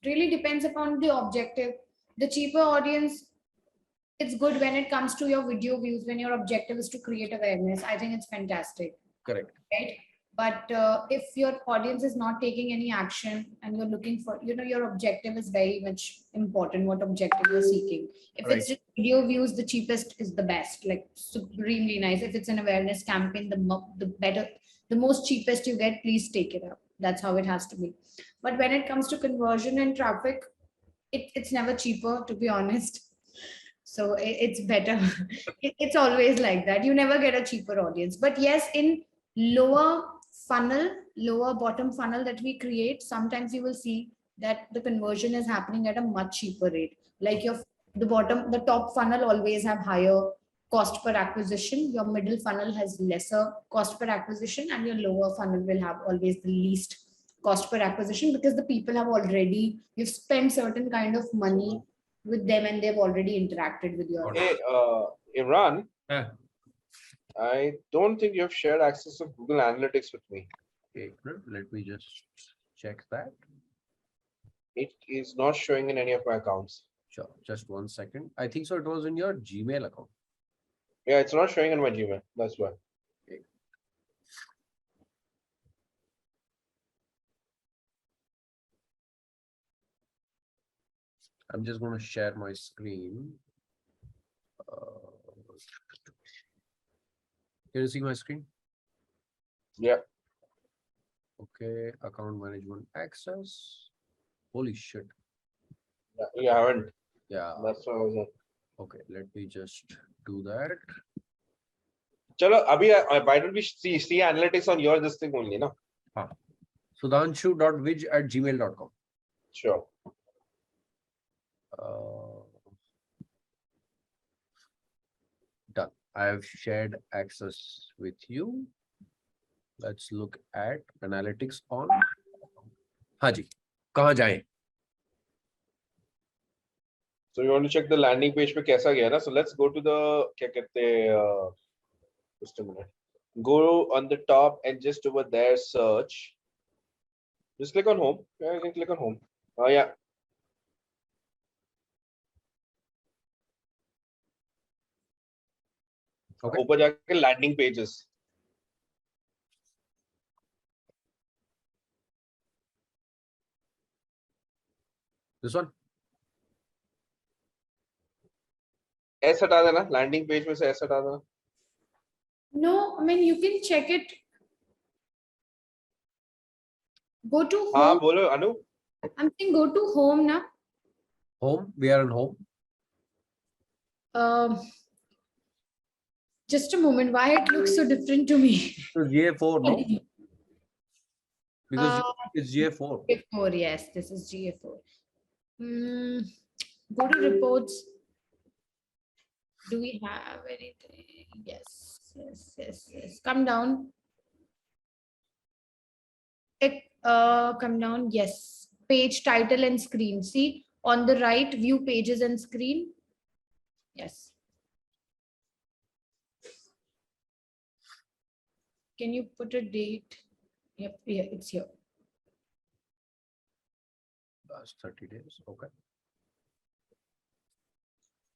Really depends upon the objective. The cheaper audience, it's good when it comes to your video views, when your objective is to create awareness. I think it's fantastic. Correct. Right? But if your audience is not taking any action and you're looking for, your objective is very much important, what objective you're seeking. If it's just video views, the cheapest is the best, like supremely nice. If it's an awareness campaign, the better, the most cheapest you get, please take it up. That's how it has to be. But when it comes to conversion and traffic, it's never cheaper, to be honest. So it's better. It's always like that. You never get a cheaper audience. But yes, in lower bottom funnel that we create, sometimes you will see that the conversion is happening at a much cheaper rate. Like the top funnel always have higher cost per acquisition. Your middle funnel has lesser cost per acquisition, and your lower funnel will have always the least cost per acquisition, because the people have already, you've spent certain kind of money with them and they've already interacted with your. Hey, Imran, Yeah. I don't think you have shared access to Google Analytics with me. Okay, let me just check that. It is not showing in any of my accounts. Sure, just 1 second. I think so. It was in your Gmail account. Yeah, it's not showing in my Gmail. That's why. Okay. I'm just going to share my screen. Can you see my screen? Yeah. Okay, account management access. Holy shit. Yeah, you haven't. Yeah. That's what I was. Okay, let me just do that. Chalo, abhi, why don't we see analytics on your this thing only, no? Sudhanshu.wij@gmail.com. Sure. Done. I have shared access with you. Let's look at analytics on. Haji, kahan jaye? So you want to check the landing page पे कैसा गया ना? So let's go to the क्या कहते हैं, just a minute. Go on the top and just over there search. Just click on home. Yeah, you can click on home. Oh yeah. Okay. ऊपर जाके landing pages. This one? ऐसे हटा देना, landing page में से ऐसे हटा देना. No, I mean, you can check it. Go to home. हाँ बोलो अनु. I'm saying go to home now. Home. We are on home. Just a moment. Why it looks so different to me? So GA4, no? Because it's GA4. GA4, yes, this is GA4. Go to reports. Do we have anything? Yes. Come down. Come down. Yes. Page title and screen. See on the right, view pages and screen. Yes. Can you put a date? Yep, yeah, it's here. Last 30 days. Okay.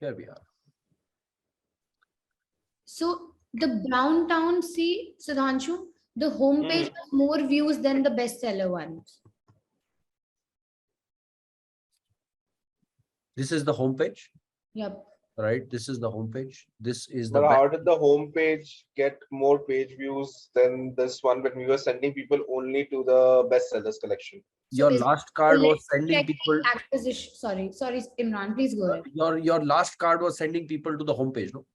Here we are. So the brown town, see, Sudhanshu, the homepage has more views than the bestseller ones. This is the homepage. Yep. Right. This is the homepage. This is the. But how did the home page get more page views than this one when we were sending people only to the bestsellers collection? Your So last card was let's sending check the people. acquisition. Sorry, Imran, please go ahead. Your last card was sending people to the homepage, no?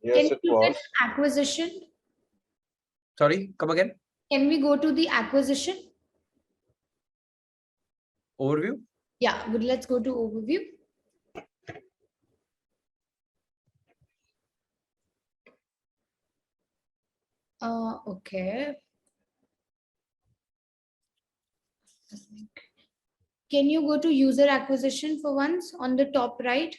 Yes, Can it we look at was. acquisition? Sorry, come again. Can we go to the acquisition? Overview. Yeah, good. Let's go to overview. Okay. Can you go to user acquisition for once on the top right?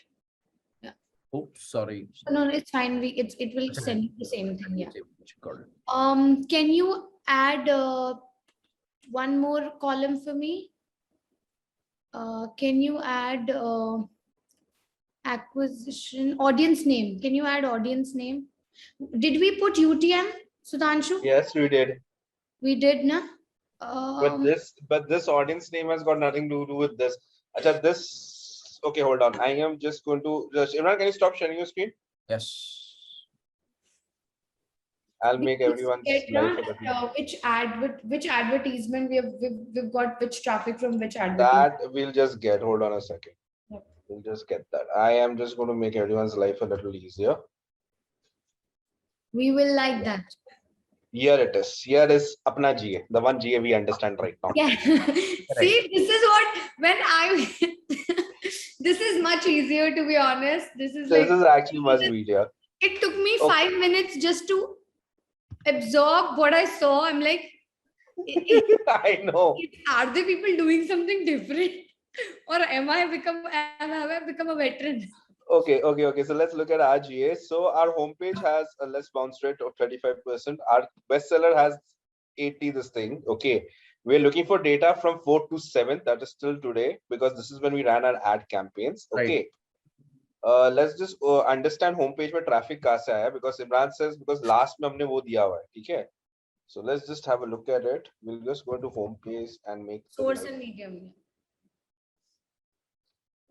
Oops, sorry. No, it's fine. It will send you the same thing. Yeah. Got it. Can you add one more column for me? Can you add acquisition audience name? Can you add audience name? Did we put UTM, Sudhanshu? Yes, we did. We did, na? But this audience name has got nothing to do with this. Achha, this. Okay, hold on. I am just going to just Imran, can you stop sharing your screen? Yes. I'll make everyone's life a little which advertisement we've got which traffic from which advertisement. That we'll just get. Hold on a second. Yep. We'll just get that. I am just going to make everyone's life a little easier. We will like that. Here it is. Here is Apna GA, the one GA we understand right now. Yeah. See, this is what when I This is much easier, to be honest. This is like, actually much easier. it took me Okay. 5 minutes just to absorb what I saw. I'm like, I know. are the people doing something different? Or have I become a veteran? Okay. So let's look at our GA. So our homepage has a less bounce rate of 35%. Our bestseller has 80 this thing. Okay. We're looking for data from 4th to 7th. That is still today because this is when we ran our ad campaigns. Okay. Right. Let's just understand homepage में traffic कहाँ से आया because Imran says because last में हमने वो दिया हुआ है, ठीक है? So let's just have a look at it. We'll just go to homepage and make the Source and medium.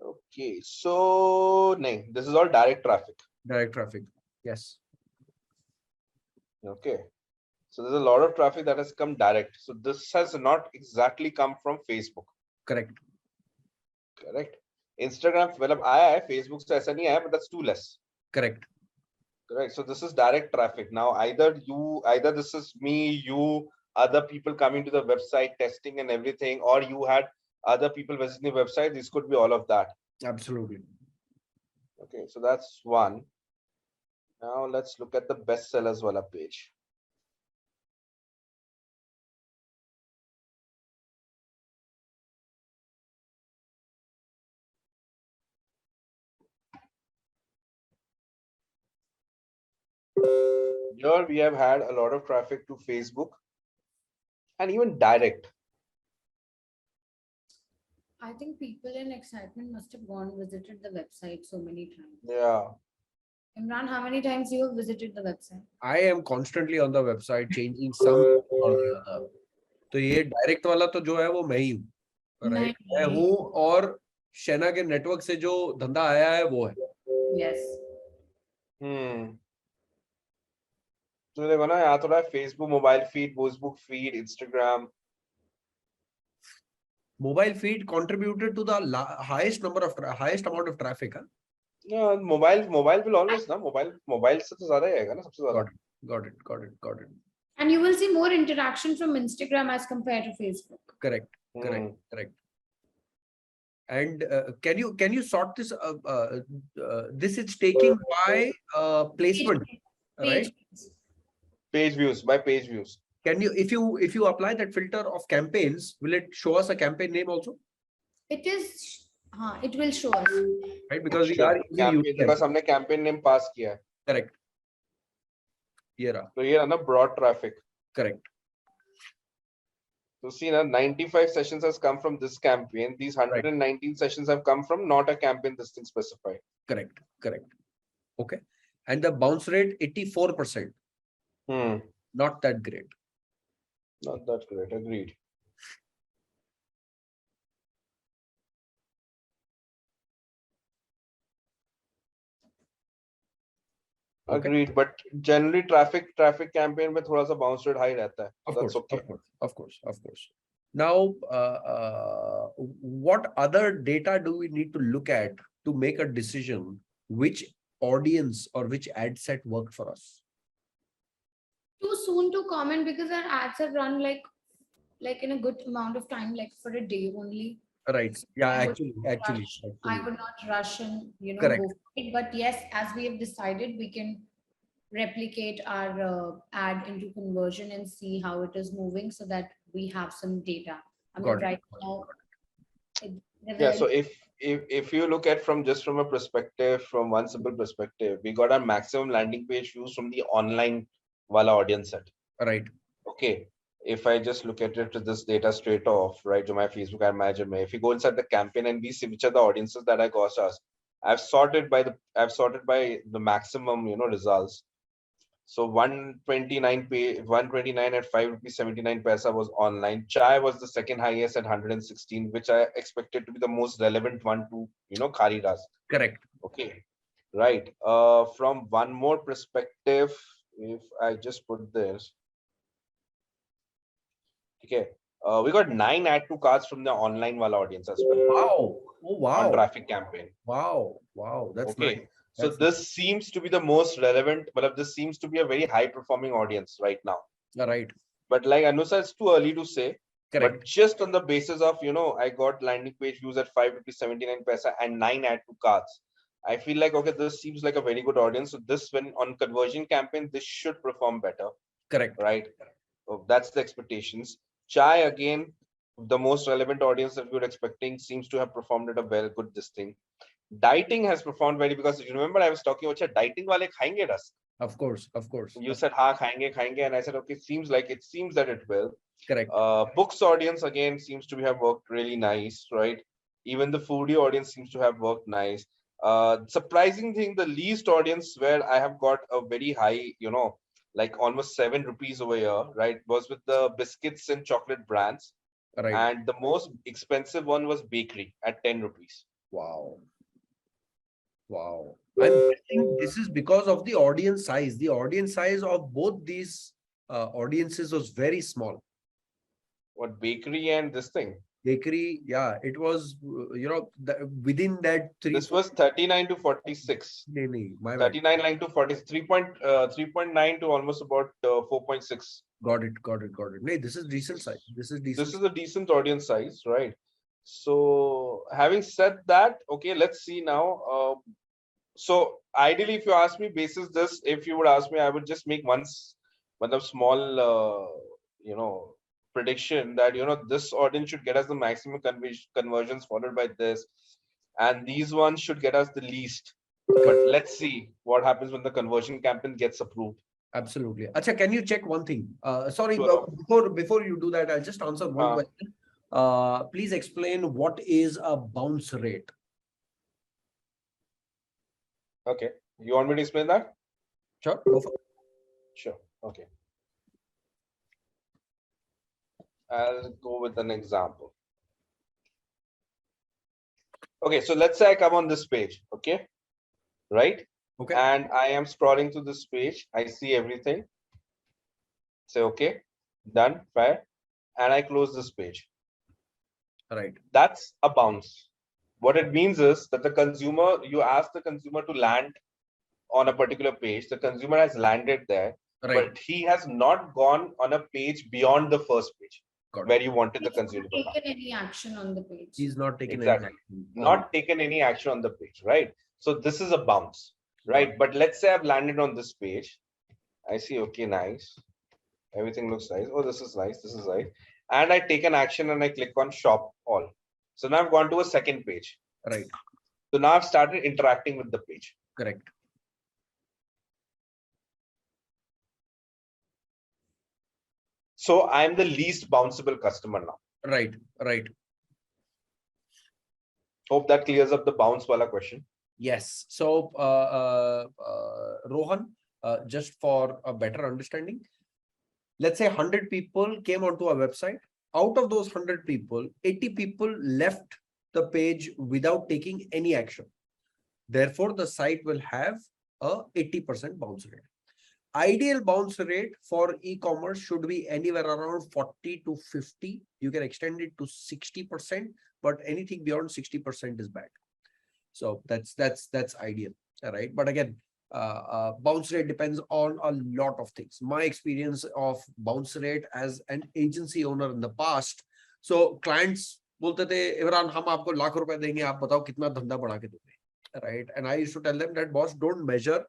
Okay, so no, this is all direct traffic. Direct traffic. Yes. Okay, so there's a lot of traffic that has come direct. So this has not exactly come from Facebook. Correct. Correct. Instagram मतलब आया है, Facebook से ऐसा नहीं आया, but that's too less. Correct. Correct. So this is direct traffic. Now either this is me, you, other people coming to the website, testing and everything, or you had other people visiting the website. This could be all of that. Absolutely. Okay, so that's one. Now let's look at the bestsellers wala page. Here we have had a lot of traffic to Facebook and even direct. I think people in excitement must have visited the website so many times. Yeah. Imran, how many times you have visited the website? I am constantly on the website changing some or the other. तो ये direct वाला तो जो है वो मैं ही हूँ, right? मैं हूँ और शेना के नेटवर्क से जो धंधा आया है वो है. Yes. तो देखो ना यहाँ थोड़ा Facebook mobile feed, Facebook feed, Instagram. Mobile feed contributed to the highest amount of traffic. Huh? Yeah, mobile will always ना mobile से तो ज़्यादा ही आएगा ना सबसे ज़्यादा. Got it. And you will see more interaction from Instagram as compared to Facebook. Correct. And can you sort this? This is taking by placement, right? Page views by page views. Can you, if you apply that filter of campaigns, will it show us a campaign name also? It is, it will show us. Right, because we Sure. are using because हमने campaign name pass किया. Correct. ये रहा. तो ये रहा ना broad traffic. Correct. So see now 95 sessions has come from this campaign. These 119 sessions have come from not a campaign this thing specified. Correct. Okay. And the bounce rate 84%. Not that great. Not that great. Agreed. Okay. Agreed, but generally traffic campaign में थोड़ा सा bounce rate high रहता है. Of course. Now, what other data do we need to look at to make a decision which audience or which ad set worked for us? Too soon to comment because our ads have run like in a good amount of time, like for a day only. Right. Yeah, actually. I would not rush and Correct. go for it. But yes, as we have decided, we can replicate our ad into conversion and see how it is moving so that we have some data. I mean, right now. Yeah. So if you look at from a perspective, from one simple perspective, we got our maximum landing page views from the online wala audience set. Right. Okay. If I just look at it to this data straight off, right, to my Facebook ad manager, if you go inside the campaign and we see which are the audiences that I got us, I've sorted by the maximum, results. So 129 at 5 rupees 79 paisa was online. Chai was the second highest at 116, which I expected to be the most relevant one to, Kharidas. Correct. Okay. Right. From one more perspective, if I just put this. Okay, we got 9 add to cards from the online wala audience as well. Wow! Oh wow! On traffic campaign. Wow! That's okay. Nice. So this seems to be the most relevant, but this seems to be a very high performing audience right now. Right. But like Anu said, it's too early to say. Correct. But just on the basis of, I got landing page views at 5 rupees 79 paisa and 9 add to carts. I feel like, okay, this seems like a very good audience. So this, when on conversion campaign, this should perform better, Correct. right? So that's the expectations. Chai, again, the most relevant audience that we were expecting, seems to have performed at a very good this thing. Dieting has performed very, because you remember I was talking about dieting wale khayenge Rusk. Of course. Of course. You said ha khayenge, and I said okay, it seems that it will. Correct. Books audience again seems to have worked really nice, right? Even the foodie audience seems to have worked nice. Surprising thing, the least audience where I have got a very high, like almost 7 rupees over here, right, was with the biscuits and chocolate brands. Right. And the most expensive one was bakery at 10 rupees. Wow. Wow. I'm guessing this is because of the audience size. The audience size of both these audiences was very small. What, bakery and this thing? Bakery, yeah, it was, within that three. This was 39 to 46. My bad. 39 line to 40, 3.9 to almost about 4.6. Got it. No, this is decent size. This is decent. This is a decent audience size, right? So having said that, okay, let's see now. So ideally, if you ask me, basis this, if you would ask me, I would just make one small, prediction that, this audience should get us the maximum conversions, followed by this, and these ones should get us the least. But let's see what happens when the conversion campaign gets approved. Absolutely. Acha, can you check one thing? Sorry, Sure. before you do that, I'll just answer one question. Please explain what is a bounce rate. Okay. You want me to explain that? Sure. Go for it. Sure. Okay. I'll go with an example. Okay, so let's say I come on this page, okay? Right? Okay. And I am scrolling to this page. I see everything. Say, okay, done, fair. And I close this page. Right. That's a bounce. What it means is that the consumer, you ask the consumer to land on a particular page. The consumer has landed there, Right. but he has not gone on a page beyond the first page. Where you wanted the consumer to taken any action on the page. He's not taken exactly. any action. Not taken any action on the page, right? So this is a bounce, right? But let's say I've landed on this page. I see, okay, nice. Everything looks nice. Oh, this is nice. This is nice. And I take an action and I click on shop all. So now I've gone to a second page. Right. So now I've started interacting with the page. Correct. So I'm the least bounceable customer now. Right. Right. Hope that clears up the bounce wala question. Yes. So, Rohan, just for a better understanding, let's say 100 people came onto our website. Out of those 100 people, 80 people left the page without taking any action. Therefore, the site will have a 80% bounce rate. Ideal bounce rate for e-commerce should be anywhere around 40 to 50. You can extend it to 60%, but anything beyond 60% is bad. So that's ideal, right? But again, bounce rate depends on a lot of things. My experience of bounce rate as an agency owner in the past. So clients बोलते थे, इमरान हम आपको लाख रुपए देंगे, आप बताओ कितना धंधा बढ़ा के दोगे, right? And I used to tell them that, boss, don't measure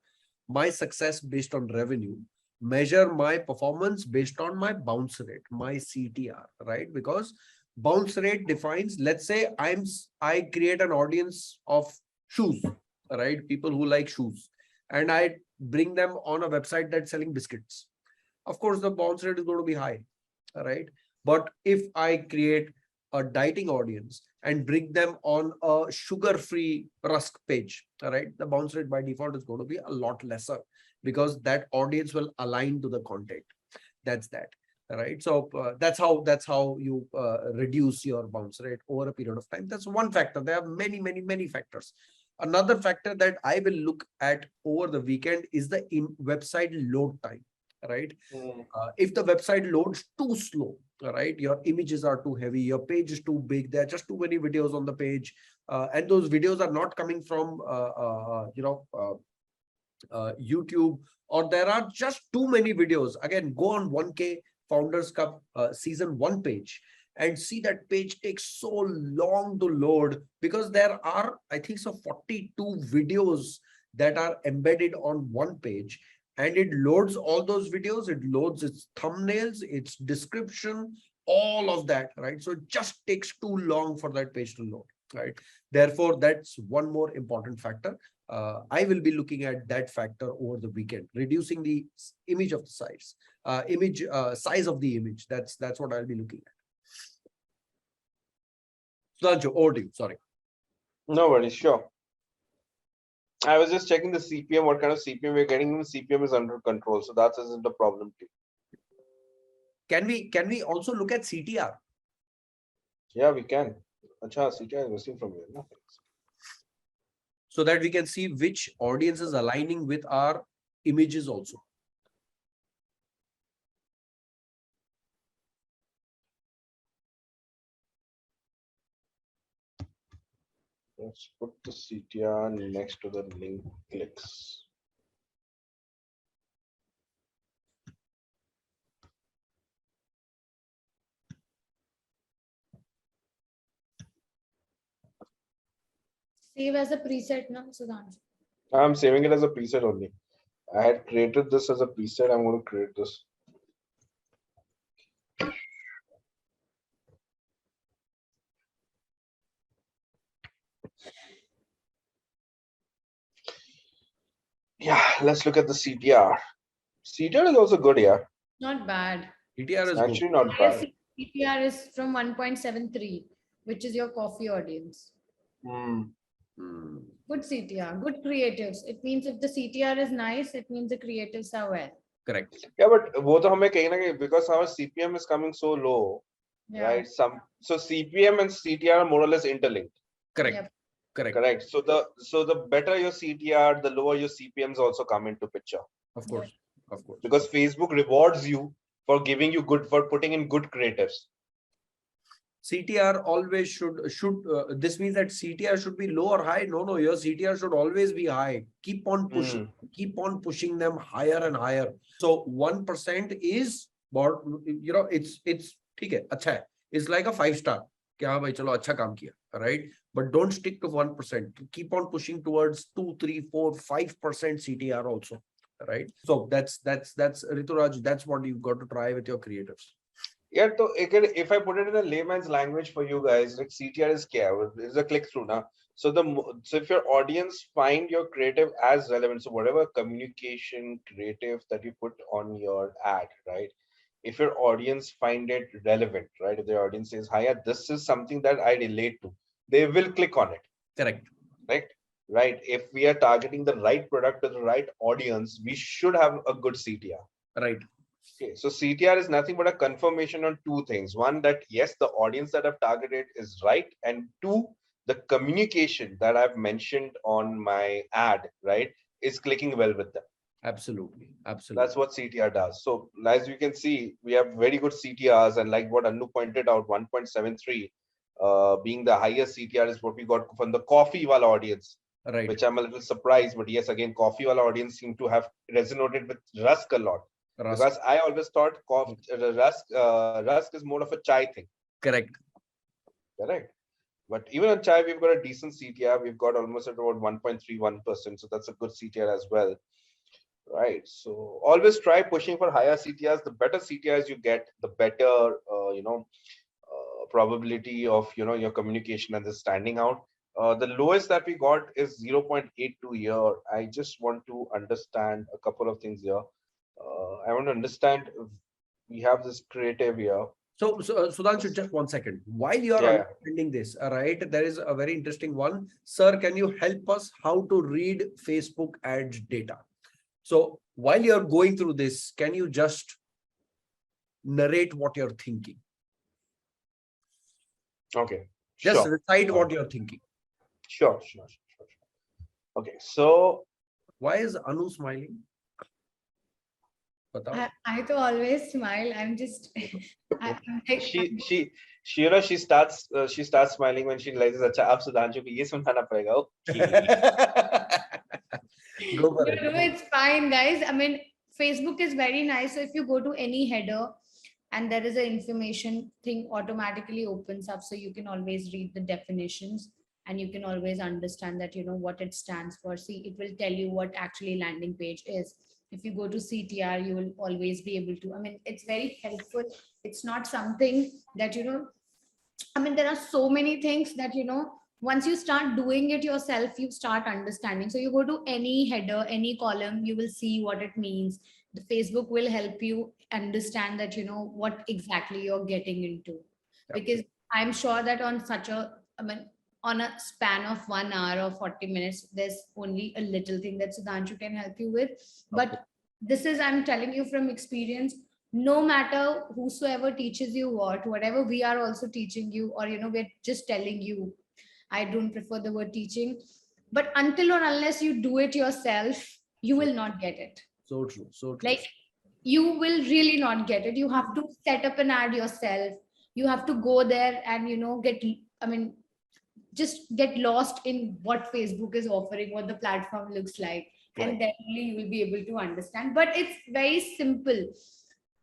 my success based on revenue, measure my performance based on my bounce rate, my CTR, right? Because bounce rate defines, let's say I create an audience of shoes, right? People who like shoes, and I bring them on a website that's selling biscuits. Of course, the bounce rate is going to be high, right? But if I create a dieting audience and bring them on a sugar-free rusk page, right, the bounce rate by default is going to be a lot lesser because that audience will align to the content. That's that, right? So that's how you reduce your bounce rate over a period of time. That's one factor. There are many factors. Another factor that I will look at over the weekend is the website load time, right? If the website loads too slow, right, your images are too heavy, your page is too big, there are just too many videos on the page, and those videos are not coming from YouTube, or there are just too many videos. Again, go on 1K Founders Cup season 1 page and see that page takes so long to load because there are, I think so, 42 videos that are embedded on one page, and it loads all those videos. It loads its thumbnails, its description, all of that, right? So it just takes too long for that page to load, right? Therefore, that's one more important factor. I will be looking at that factor over the weekend, reducing the image of the size, size of the image. That's what I'll be looking at. Sudhanshu, over to you. Sorry. No worries, sure. I was just checking the CPM, what kind of CPM we're getting. The CPM is under control, so that isn't a problem too. Can we also look at CTR? Yeah, we can. Acha, CTR is missing from here. Nothing. So that we can see which audience is aligning with our images also. Let's put the CTR next to the link clicks. Save as a preset now, Sudhanshu. I'm saving it as a preset only. I had created this as a preset. I'm going to create this. Yeah, let's look at the CTR. CTR is also good, yeah. Not bad. CTR is Actually, good. not bad. CTR is from 1.73, which is your coffee audience. Good CTR, good creatives. It means if the CTR is nice, it means the creatives are well. Correct. Yeah, but वो तो हमें कहीं ना कहीं, because our CPM is coming so low, Yeah. right? So CPM and CTR are more or less interlinked. Correct. Yep. Correct. Correct. So the better your CTR, the lower your CPMs also come into picture. Of course. Of course. Because Facebook rewards you for giving you good, for putting in good creatives. CTR always should this means that CTR should be low or high? No, your CTR should always be high. Keep on pushing them higher and higher. So 1% is, it's okay, acha hai. It's like a 5-star. कि हाँ भाई चलो अच्छा काम किया, right? But don't stick to 1%. Keep on pushing towards 2, 3, 4, 5% CTR also, right? So that's Rituraj. That's what you've got to try with your creatives. Yeah, so if I put it in a layman's language for you guys, like CTR is kya? It's a click through now. So if your audience find your creative as relevant, so whatever communication creative that you put on your ad, right? If your audience find it relevant, right? If the audience says, "Hiya, this is something that I relate to," they will click on it. Correct. Right. If we are targeting the right product to the right audience, we should have a good CTR. Right. Okay, so CTR is nothing but a confirmation on two things. One, that yes, the audience that I've targeted is right. And two, the communication that I've mentioned on my ad, right, is clicking well with them. Absolutely. Absolutely. That's what CTR does. So as you can see, we have very good CTRs, and like what Anu pointed out, 1.73 being the highest CTR is what we got from the coffee wala audience. Right. Which I'm a little surprised, but yes, again, coffee wala audience seem to have resonated with Rusk a lot. Because I always thought Rusk is more of a chai thing. Correct. But even on chai, we've got a decent CTR. We've got almost at about 1.31%. So that's a good CTR as well. Right. So always try pushing for higher CTRs. The better CTRs you get, the better, probability of, your communication and the standing out. The lowest that we got is 0.82 here. I just want to understand a couple of things here. I want to understand if we have this creative here. So Sudhanshu, just 1 second. While you are understanding this, all right, there is a very interesting one. Sir, can you help us how to read Facebook ads data? So while you're going through this, can you just narrate what you're thinking? Okay. Just recite what you're thinking. Sure. Okay, so why is Anu smiling? I to always smile. I'm just. she starts smiling when she realizes, "Acha, ab Sudhanshu ko ye sunana padega." Go for it. No, it's fine, guys. I mean, Facebook is very nice. So if you go to any header and there is an information thing automatically opens up, so you can always read the definitions and you can always understand that what it stands for. See, it will tell you what actually landing page is. If you go to CTR, you will always be able to, I mean, it's very helpful. It's not something that I mean, there are so many things that, once you start doing it yourself, you start understanding. So you go to any header, any column, you will see what it means. The Facebook will help you understand that, what exactly you're getting into. Because I'm sure that on such a, I mean, on a span of 1 hour or 40 minutes, there's only a little thing that Sudhanshu can help you with. But this is, I'm telling you from experience, no matter whosoever teaches you what, whatever we are also teaching you, or we're just telling you, I don't prefer the word teaching, but until or unless you do it yourself, you will not get it. So true, so true. Like, you will really not get it. You have to set up an ad yourself. You have to go there and get, I mean, just get lost in what Facebook is offering, what the platform looks like, and then only you will be able to understand. But it's very simple,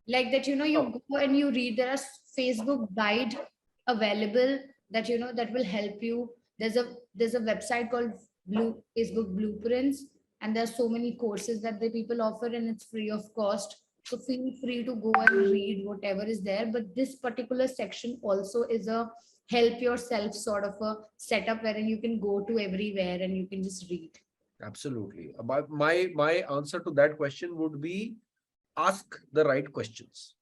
like that. You go and you read. There are Facebook guide available that that will help you. There's a website called Facebook Blueprints, and there's so many courses that the people offer, and it's free of cost. So feel free to go and read whatever is there. But this particular section also is a help yourself sort of a setup wherein you can go to everywhere and you can just read. Absolutely. My answer to that question would be ask the right questions,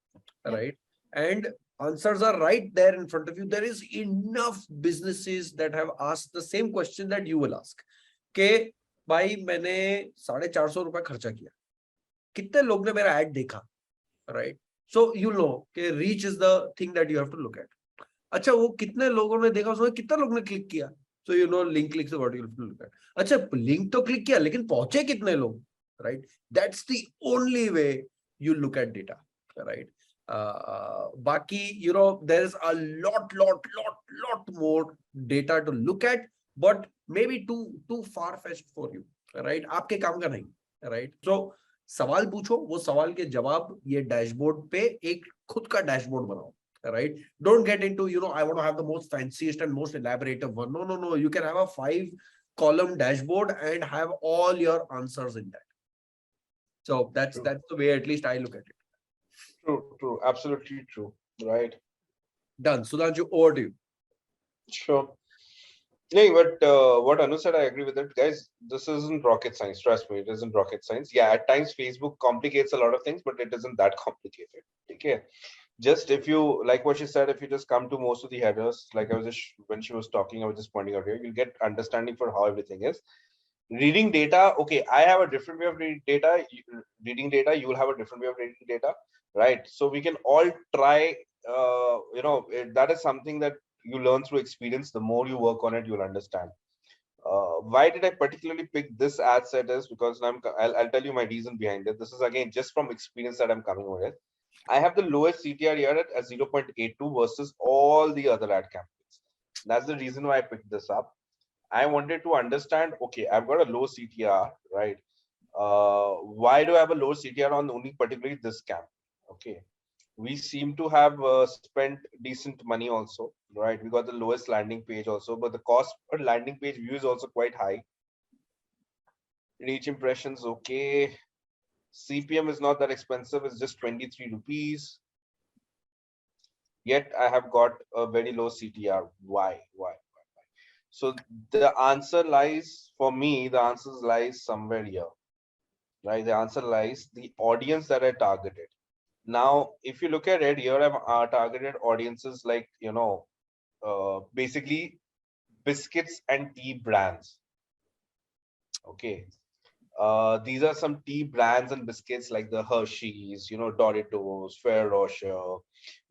right? And answers are right there in front of you. There is enough businesses that have asked the same question that you will ask. के भाई मैंने 450 रुपए खर्चा किया, कितने लोग ने मेरा ad देखा, right? So you know कि reach is the thing that you have to look at. अच्छा वो कितने लोगों ने देखा, उसमें कितना लोगों ने क्लिक किया, so you know link clicks are what you have to look at. अच्छा link तो click किया लेकिन पहुंचे कितने लोग, right? That's the only way you look at data, right? Baki, there's a lot more data to look at, but maybe too far-fetched for you, right? आपके काम का नहीं, right? So सवाल पूछो, वो सवाल के जवाब ये डैशबोर्ड पे एक खुद का डैशबोर्ड बनाओ, right? Don't get into, I want to have the most fanciest and most elaborative one. No. You can have a 5-column dashboard and have all your answers in that. So that's the way at least I look at it. True, absolutely true. Right. Done. Sudhanshu, over to you. Sure. Yeah, but what Anu said, I agree with it. Guys, this isn't rocket science. Trust me, it isn't rocket science. Yeah, at times Facebook complicates a lot of things, but it isn't that complicated. Okay. Just if you, like what she said, if you just come to most of the headers, like I was just, when she was talking, I was just pointing out here, you'll get understanding for how everything is. Reading data, okay, I have a different way of reading data. You will have a different way of reading data, right? So we can all try, that is something that you learn through experience. The more you work on it, you'll understand. Why did I particularly pick this ad set is because I'll tell you my reason behind it. This is again just from experience that I'm coming with. I have the lowest CTR here at 0.82 versus all the other ad campaigns. That's the reason why I picked this up. I wanted to understand, okay, I've got a low CTR, right? Why do I have a low CTR on only particularly this campaign? Okay. We seem to have spent decent money also, right? We got the lowest landing page also, but the cost per landing page view is also quite high. Reach impressions, okay. CPM is not that expensive, it's just 23 rupees. Yet I have got a very low CTR. Why? So the answer lies, for me, the answer lies somewhere here, right? The answer lies the audience that I targeted. Now, if you look at it here, I've targeted audiences like, basically biscuits and tea brands. Okay. These are some tea brands and biscuits like the Hershey's, Doritos, Ferrero Rocher,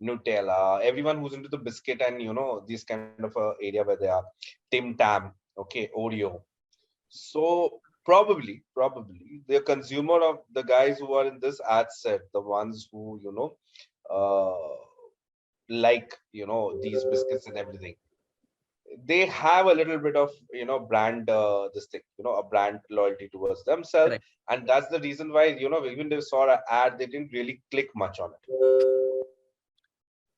Nutella, everyone who's into the biscuit and, this kind of area where they are, Tim Tam, okay, Oreo. So probably the consumer of the guys who are in this ad set, the ones who, like, these biscuits and everything, they have a little bit of brand this thing, a brand loyalty towards themselves. Correct. And that's the reason why even they saw an ad, they didn't really click much on it.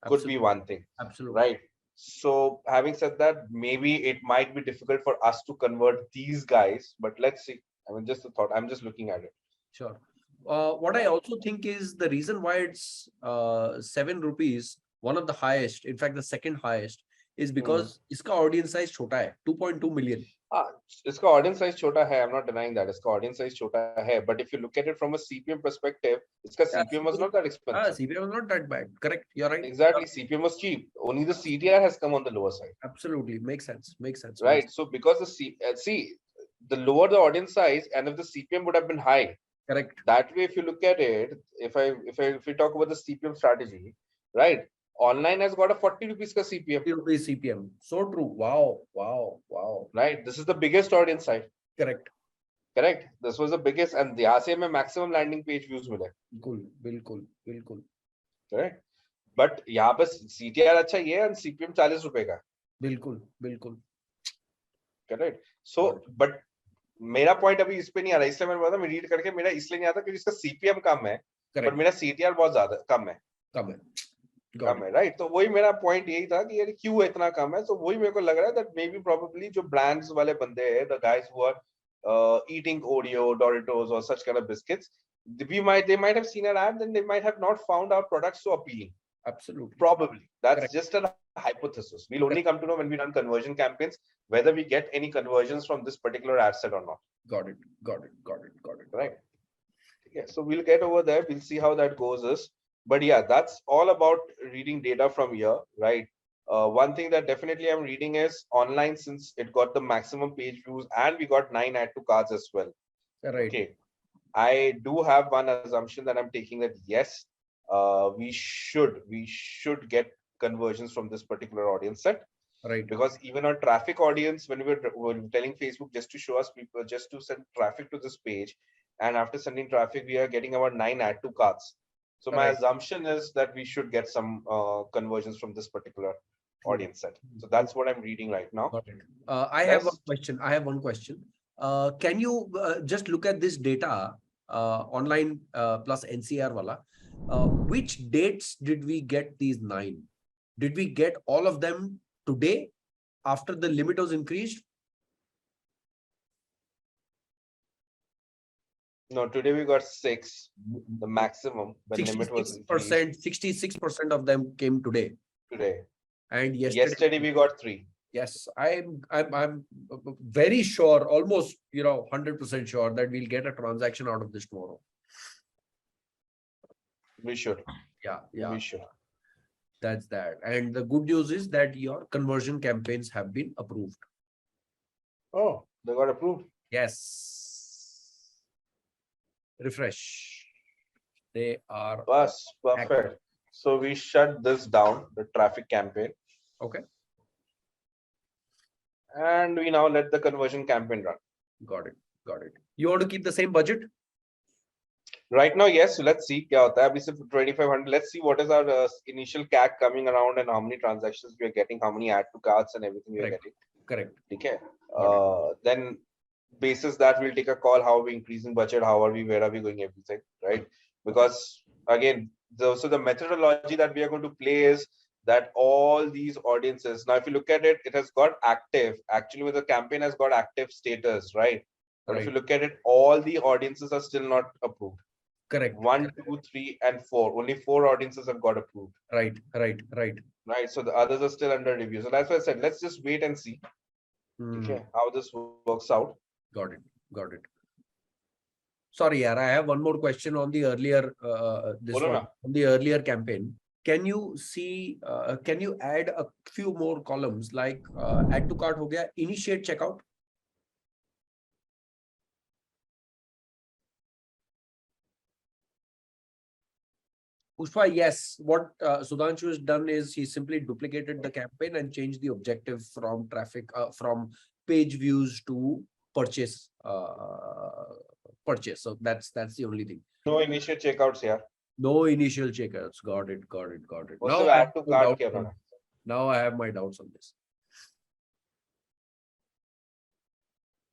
could be one thing, Absolutely. right? So having said that, maybe it might be difficult for us to convert these guys, but let's see. I mean, just a thought. I'm just looking at it. Sure. What I also think is the reason why it's 7 rupees, one of the highest, in fact, the second highest, is because iska audience size chota hai, 2.2 million. इसका audience size छोटा है. I'm not denying that. इसका audience size छोटा है. But if you look at it from a CPM perspective, इसका Yeah, CPM was not that expensive. CPM was not that bad. Correct. You're right. Exactly. CPM was cheap. Only the CTR has come on the lower side. Absolutely. Makes sense. Makes sense. Right. So because the lower the audience size, and if the CPM would have been high, Correct. that way, if you look at it, if we talk about the CPM strategy, right? Online has got a 40 rupees ka CPM. 40 rupees CPM. So true. Wow. Wow. Wow. Right. This is the biggest audience side. Correct. Correct. This was the biggest, and यहाँ से हमें maximum landing page views मिले. बिल्कुल. Correct. But यहाँ पे CTR अच्छा ये है, and CPM 40 रुपए का. बिल्कुल. Correct. So, but मेरा पॉइंट अभी इस पे नहीं आ रहा, इसलिए मैंने बोला मैं रीड करके मेरा इसलिए नहीं आता क्योंकि इसका सीपीएम कम है, पर मेरा सीटीआर बहुत ज्यादा कम है, राइट? तो वही मेरा पॉइंट यही था कि यार क्यों इतना कम है. तो वही मेरे को लग रहा है दैट मे बी प्रोबेबली जो ब्रांड्स वाले बंदे हैं, the guys who are eating Oreo, Doritos और such kind of biscuits, they might have seen an ad, then they might have not found our products so appealing. Absolutely. Probably. That's Correct. just a hypothesis. We'll only come to know when we run conversion campaigns whether we get any conversions from this particular ad set or not. Got it. Right. Yeah. So we'll get over there. We'll see how that goes. But yeah, that's all about reading data from here, right? One thing that definitely I'm reading is online, since it got the maximum page views and we got 9 add to cards as well. Right. Okay. I do have one assumption that I'm taking, that yes, we should get conversions from this particular audience set. Right. Because even our traffic audience, when we were telling Facebook just to show us people, just to send traffic to this page, and after sending traffic, we are getting about 9 add to carts. So my assumption is that we should get some conversions from this particular audience set. So that's what I'm reading right now. Got it. I have one question. Can you just look at this data online plus NCR wala? Which dates did we get these 9? Did we get all of them today after the limit was increased? No, today we got 6, the maximum. When limit was increased. 66% of them came today. And yesterday we got 3. Yes, I'm very sure, almost 100% sure that we'll get a transaction out of this tomorrow. We should. Yeah. We should. That's that. And the good news is that your conversion campaigns have been approved. Oh, they got approved? Yes. Refresh. They are perfect. active. So we shut this down, the traffic campaign. Okay. And we now let the conversion campaign run. Got it. You want to keep the same budget? Right now, yes. So let's see. Kya hota hai? Abhi sirf 2,500. Let's see what is our initial CAC coming around and how many transactions we are getting, how many add to carts and everything we are getting. Correct. Okay. Then basis that we'll take a call, how are we increasing budget, how are we, where are we going, everything, right? Because again, the methodology that we are going to play is that all these audiences, now if you look at it, it has got active, actually with the campaign has got active status, right? But if you look at it, all the audiences are still not approved. Correct. 1, 2, 3, and 4. Only 4 audiences have got approved. Right. So the others are still under review. So that's why I said, let's just wait and see. Okay, how this works out. Got it. Sorry, I have one more question on the earlier on the earlier campaign. Can you see? Can you add a few more columns like add to cart ho gaya, initiate checkout? Pushpa, yes. What Sudhanshu has done is he simply duplicated the campaign and changed the objective from traffic, from page views to purchase. So that's the only thing. No initial checkouts here. No initial checkouts. Got it. Now I have my doubts on this.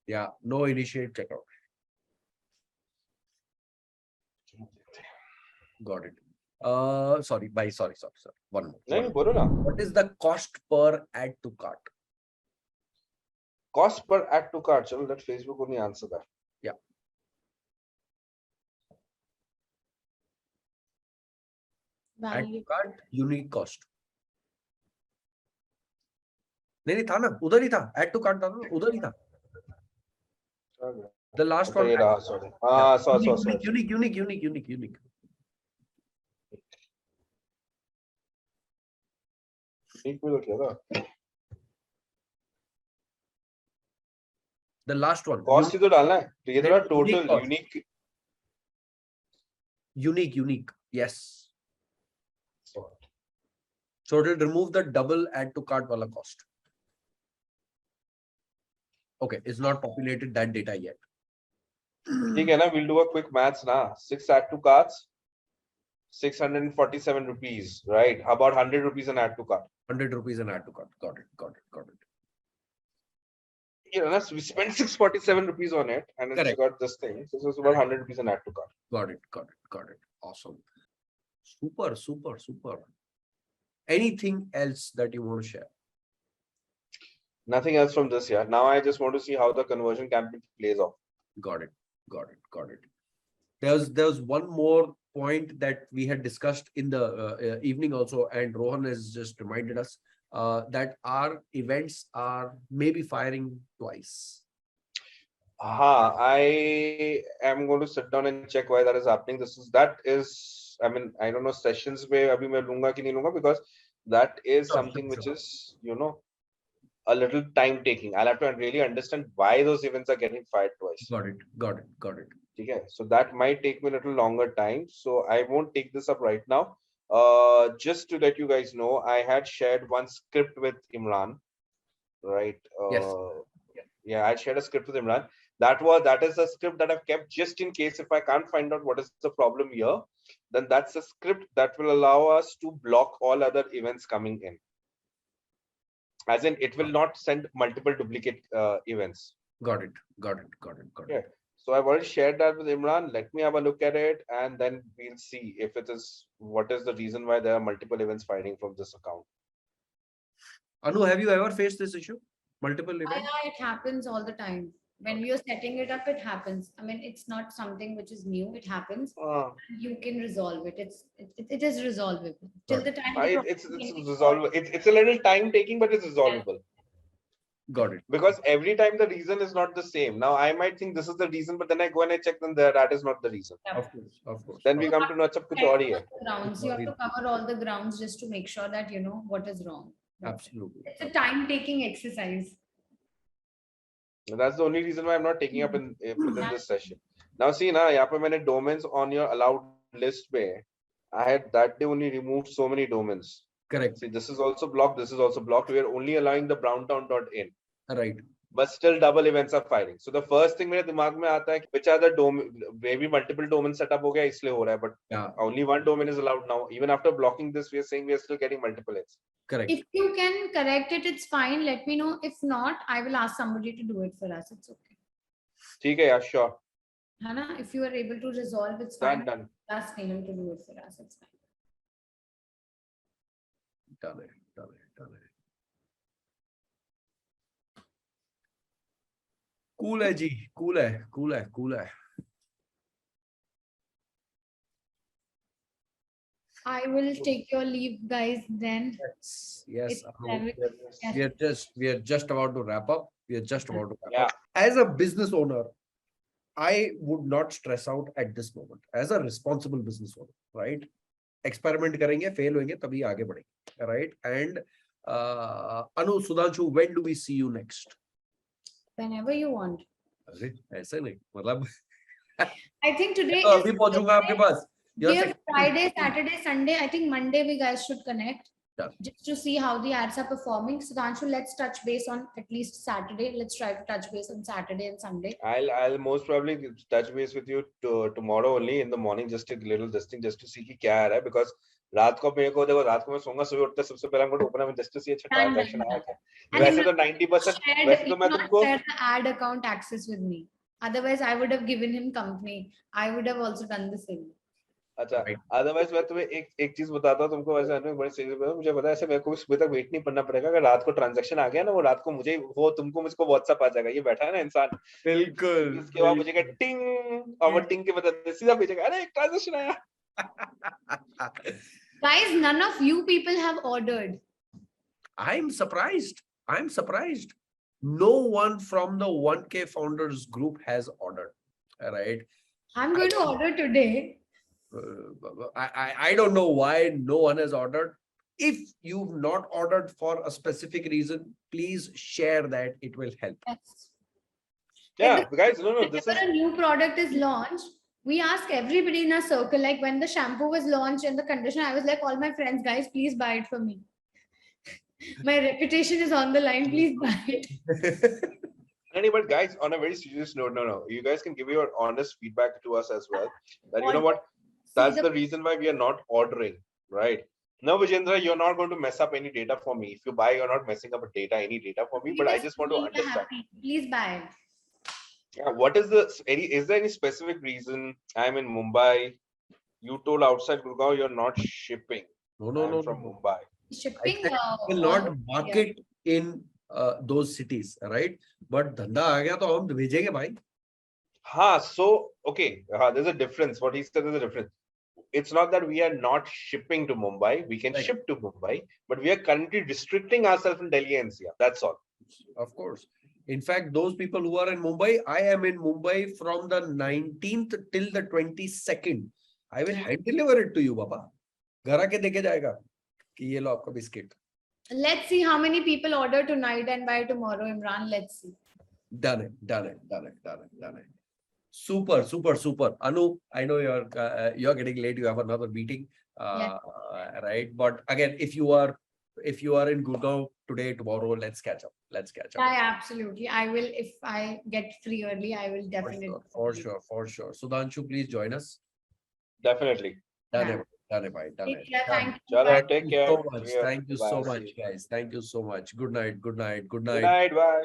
Yeah, no initiate checkout. Got it. Sorry. One more. नहीं बोलो ना. What is the cost per add to cart? Cost per add to cart. Chalo, let Facebook only answer that. Yeah. Add to Value. cart, unique cost. नहीं था ना, उधर ही था. Add to cart था ना, उधर ही था. The last one. ये रहा, sorry. हाँ, sorry. Unique. एक मिनट क्या था? The last one. Cost ही तो डालना है. तो ये थोड़ा total Unique unique. Unique. Yes. So it will remove the double add to cart wala cost. Okay, it's not populated that data yet. ठीक है ना? We'll do a quick maths ना. 6 add to carts, 647 rupees, right? How about 100 rupees an add to cart? 100 rupees an add to cart. Got it. You know, we spent 647 rupees on it, and it's Correct. got this thing. So it's about 100 rupees an add to cart. Got it. Awesome. Super. Anything else that you want to share? Nothing else from this year. Now I just want to see how the conversion campaign plays off. Got it. There's one more point that we had discussed in the evening also, and Rohan has just reminded us that our events are maybe firing twice. I am going to sit down and check why that is happening. I mean, I don't know sessions where abhi main lunga ki nahi lunga, because that is something which is, you know, a little time taking. I'll have to really understand why those events are getting fired twice. Got it. Okay, so that might take me a little longer time. So I won't take this up right now. Just to let you guys know, I had shared one script with Imran, right? Yes. Yeah, I shared a script with Imran. That is a script that I've kept just in case if I can't find out what is the problem here, then that's a script that will allow us to block all other events coming in. As in, it will not send multiple duplicate events. Got it. Yeah. So I've already shared that with Imran. Let me have a look at it, and then we'll see if it is what is the reason why there are multiple events firing from this account. Anu, have you ever faced this issue? Multiple events? Yeah, it happens all the time. When we are setting it up, it happens. I mean, it's not something which is new. It happens. You can resolve it. It is resolvable till the time. It's resolvable. It's a little time taking, but it's resolvable. Got it. Because every time the reason is not the same. Now I might think this is the reason, but then I go and I check, then that is not the reason. Of course. Then we come to know kuch aur hi hai. Grounds. You have to cover all the grounds just to make sure that you know what is wrong. Absolutely. It's a time-taking exercise. That's the only reason why I'm not taking up within this session. Now see, यहाँ पे मैंने domains on your allowed list पे, I had that day only removed so many domains. Correct. See, this is also blocked. This is also blocked. We are only allowing the browntown.in. Right. But still double events are firing. So the first thing मेरे दिमाग में आता है कि which are the domain, maybe multiple domains set up हो गया इसलिए हो रहा है, but Yeah. only one domain is allowed now. Even after blocking this, we are saying we are still getting multiple hits. Correct. If you can correct it, it's fine. Let me know. If not, I will ask somebody to do it for us. It's okay. ठीक है, yeah, sure. Hana, if you are able to resolve, it's fine. Done. Ask Neelam to do it for us. It's fine. Done it. Cool है जी. Cool है. I will take your leave, guys. Then. Yes. Yes. We are just about to wrap up. Yeah. Up. As a business owner, I would not stress out at this moment. As a responsible business owner, right? Experiment करेंगे, fail होंगे, तभी आगे बढ़ेंगे, right? And Anu, Sudhanshu, when do we see you next? Whenever you want. अरे ऐसे नहीं, मतलब I think today तो is अभी पहुंचूंगा आपके पास. yeah, Friday, Saturday, Sunday. I think Monday we guys should connect. Yeah. Just to see how the ads are performing. Sudhanshu, let's touch base on at least Saturday. Let's try to touch base on Saturday and Sunday. I'll most probably touch base with you tomorrow only in the morning, just a little this thing, just to see कि क्या आ रहा है, because रात को मेरे को देखो, रात को मैं सोऊंगा, सुबह उठते सबसे पहले हमको ओपन just to see अच्छा transaction आया क्या. वैसे तो 90% वैसे तो मैं तुमको share the ad account access with me. Otherwise, I would have given him company. I would have also done the same. अच्छा, Right. अदरवाइज मैं तुम्हें एक चीज बताता हूँ तुमको, वैसे अनु बड़े सीरियस बात है, मुझे पता है ऐसे मेरे को भी सुबह तक वेट नहीं करना पड़ेगा, अगर रात को ट्रांजैक्शन आ गया ना, वो रात को मुझे वो तुमको मुझको व्हाट्सएप आ जाएगा, ये बैठा है ना इंसान, बिल्कुल इसके बाद मुझे क्या टिंग, और वो टिंग के बदले सीधा भेजेगा, अरे एक ट्रांजैक्शन आया. Guys, none of you people have ordered. I'm surprised. I'm surprised. No one from the 1K founders group has ordered. All right. I'm going to order today. I don't know why no one has ordered. If you've not ordered for a specific reason, please share that. It will help. Yes. Yeah, guys, no, this is Whenever a new product is launched, we ask everybody in our circle, like when the shampoo was launched and the conditioner, I was like, all my friends, guys, please buy it for me. My reputation is on the line, please buy it. But guys, on a very serious note, no, you guys can give your honest feedback to us as well. That you know what, that's the reason why we are not ordering, right? No, Vijendra, you're not going to mess up any data for me. If you buy, you're not messing up any data for me. But I just want to understand. Please buy it. Yeah, what is is there any specific reason I'm in Mumbai? You told outside Gurgaon you're not shipping. No. From Mumbai. Shipping will not market in those cities, right? But धंधा आ गया तो हम भेजेंगे भाई. So okay, there's a difference. What he said is a difference. It's not that we are not shipping to Mumbai. We can Right. ship to Mumbai, but we are currently restricting ourselves in Delhi NCR. That's all. Of course. In fact, those people who are in Mumbai, I am in Mumbai from the 19th till the 22nd. I will hand deliver it to you, Baba. घर आके देके जाएगा कि ये लो आपका biscuit. Let's see how many people order tonight and by tomorrow, Imran. Let's see. Done it. Super. Anu, I know you're getting late. You have another meeting, right? But again, if you are in Gurgaon today, tomorrow, let's catch up. Yeah, absolutely. I will, if I get free early, I will definitely. For sure. Sudhanshu, please join us. Definitely. Done it. Thank you. Chala, take care. So much. Yeah. Thank you Bye. so much, guys. Thank you so much. Good night. Good night. Bye.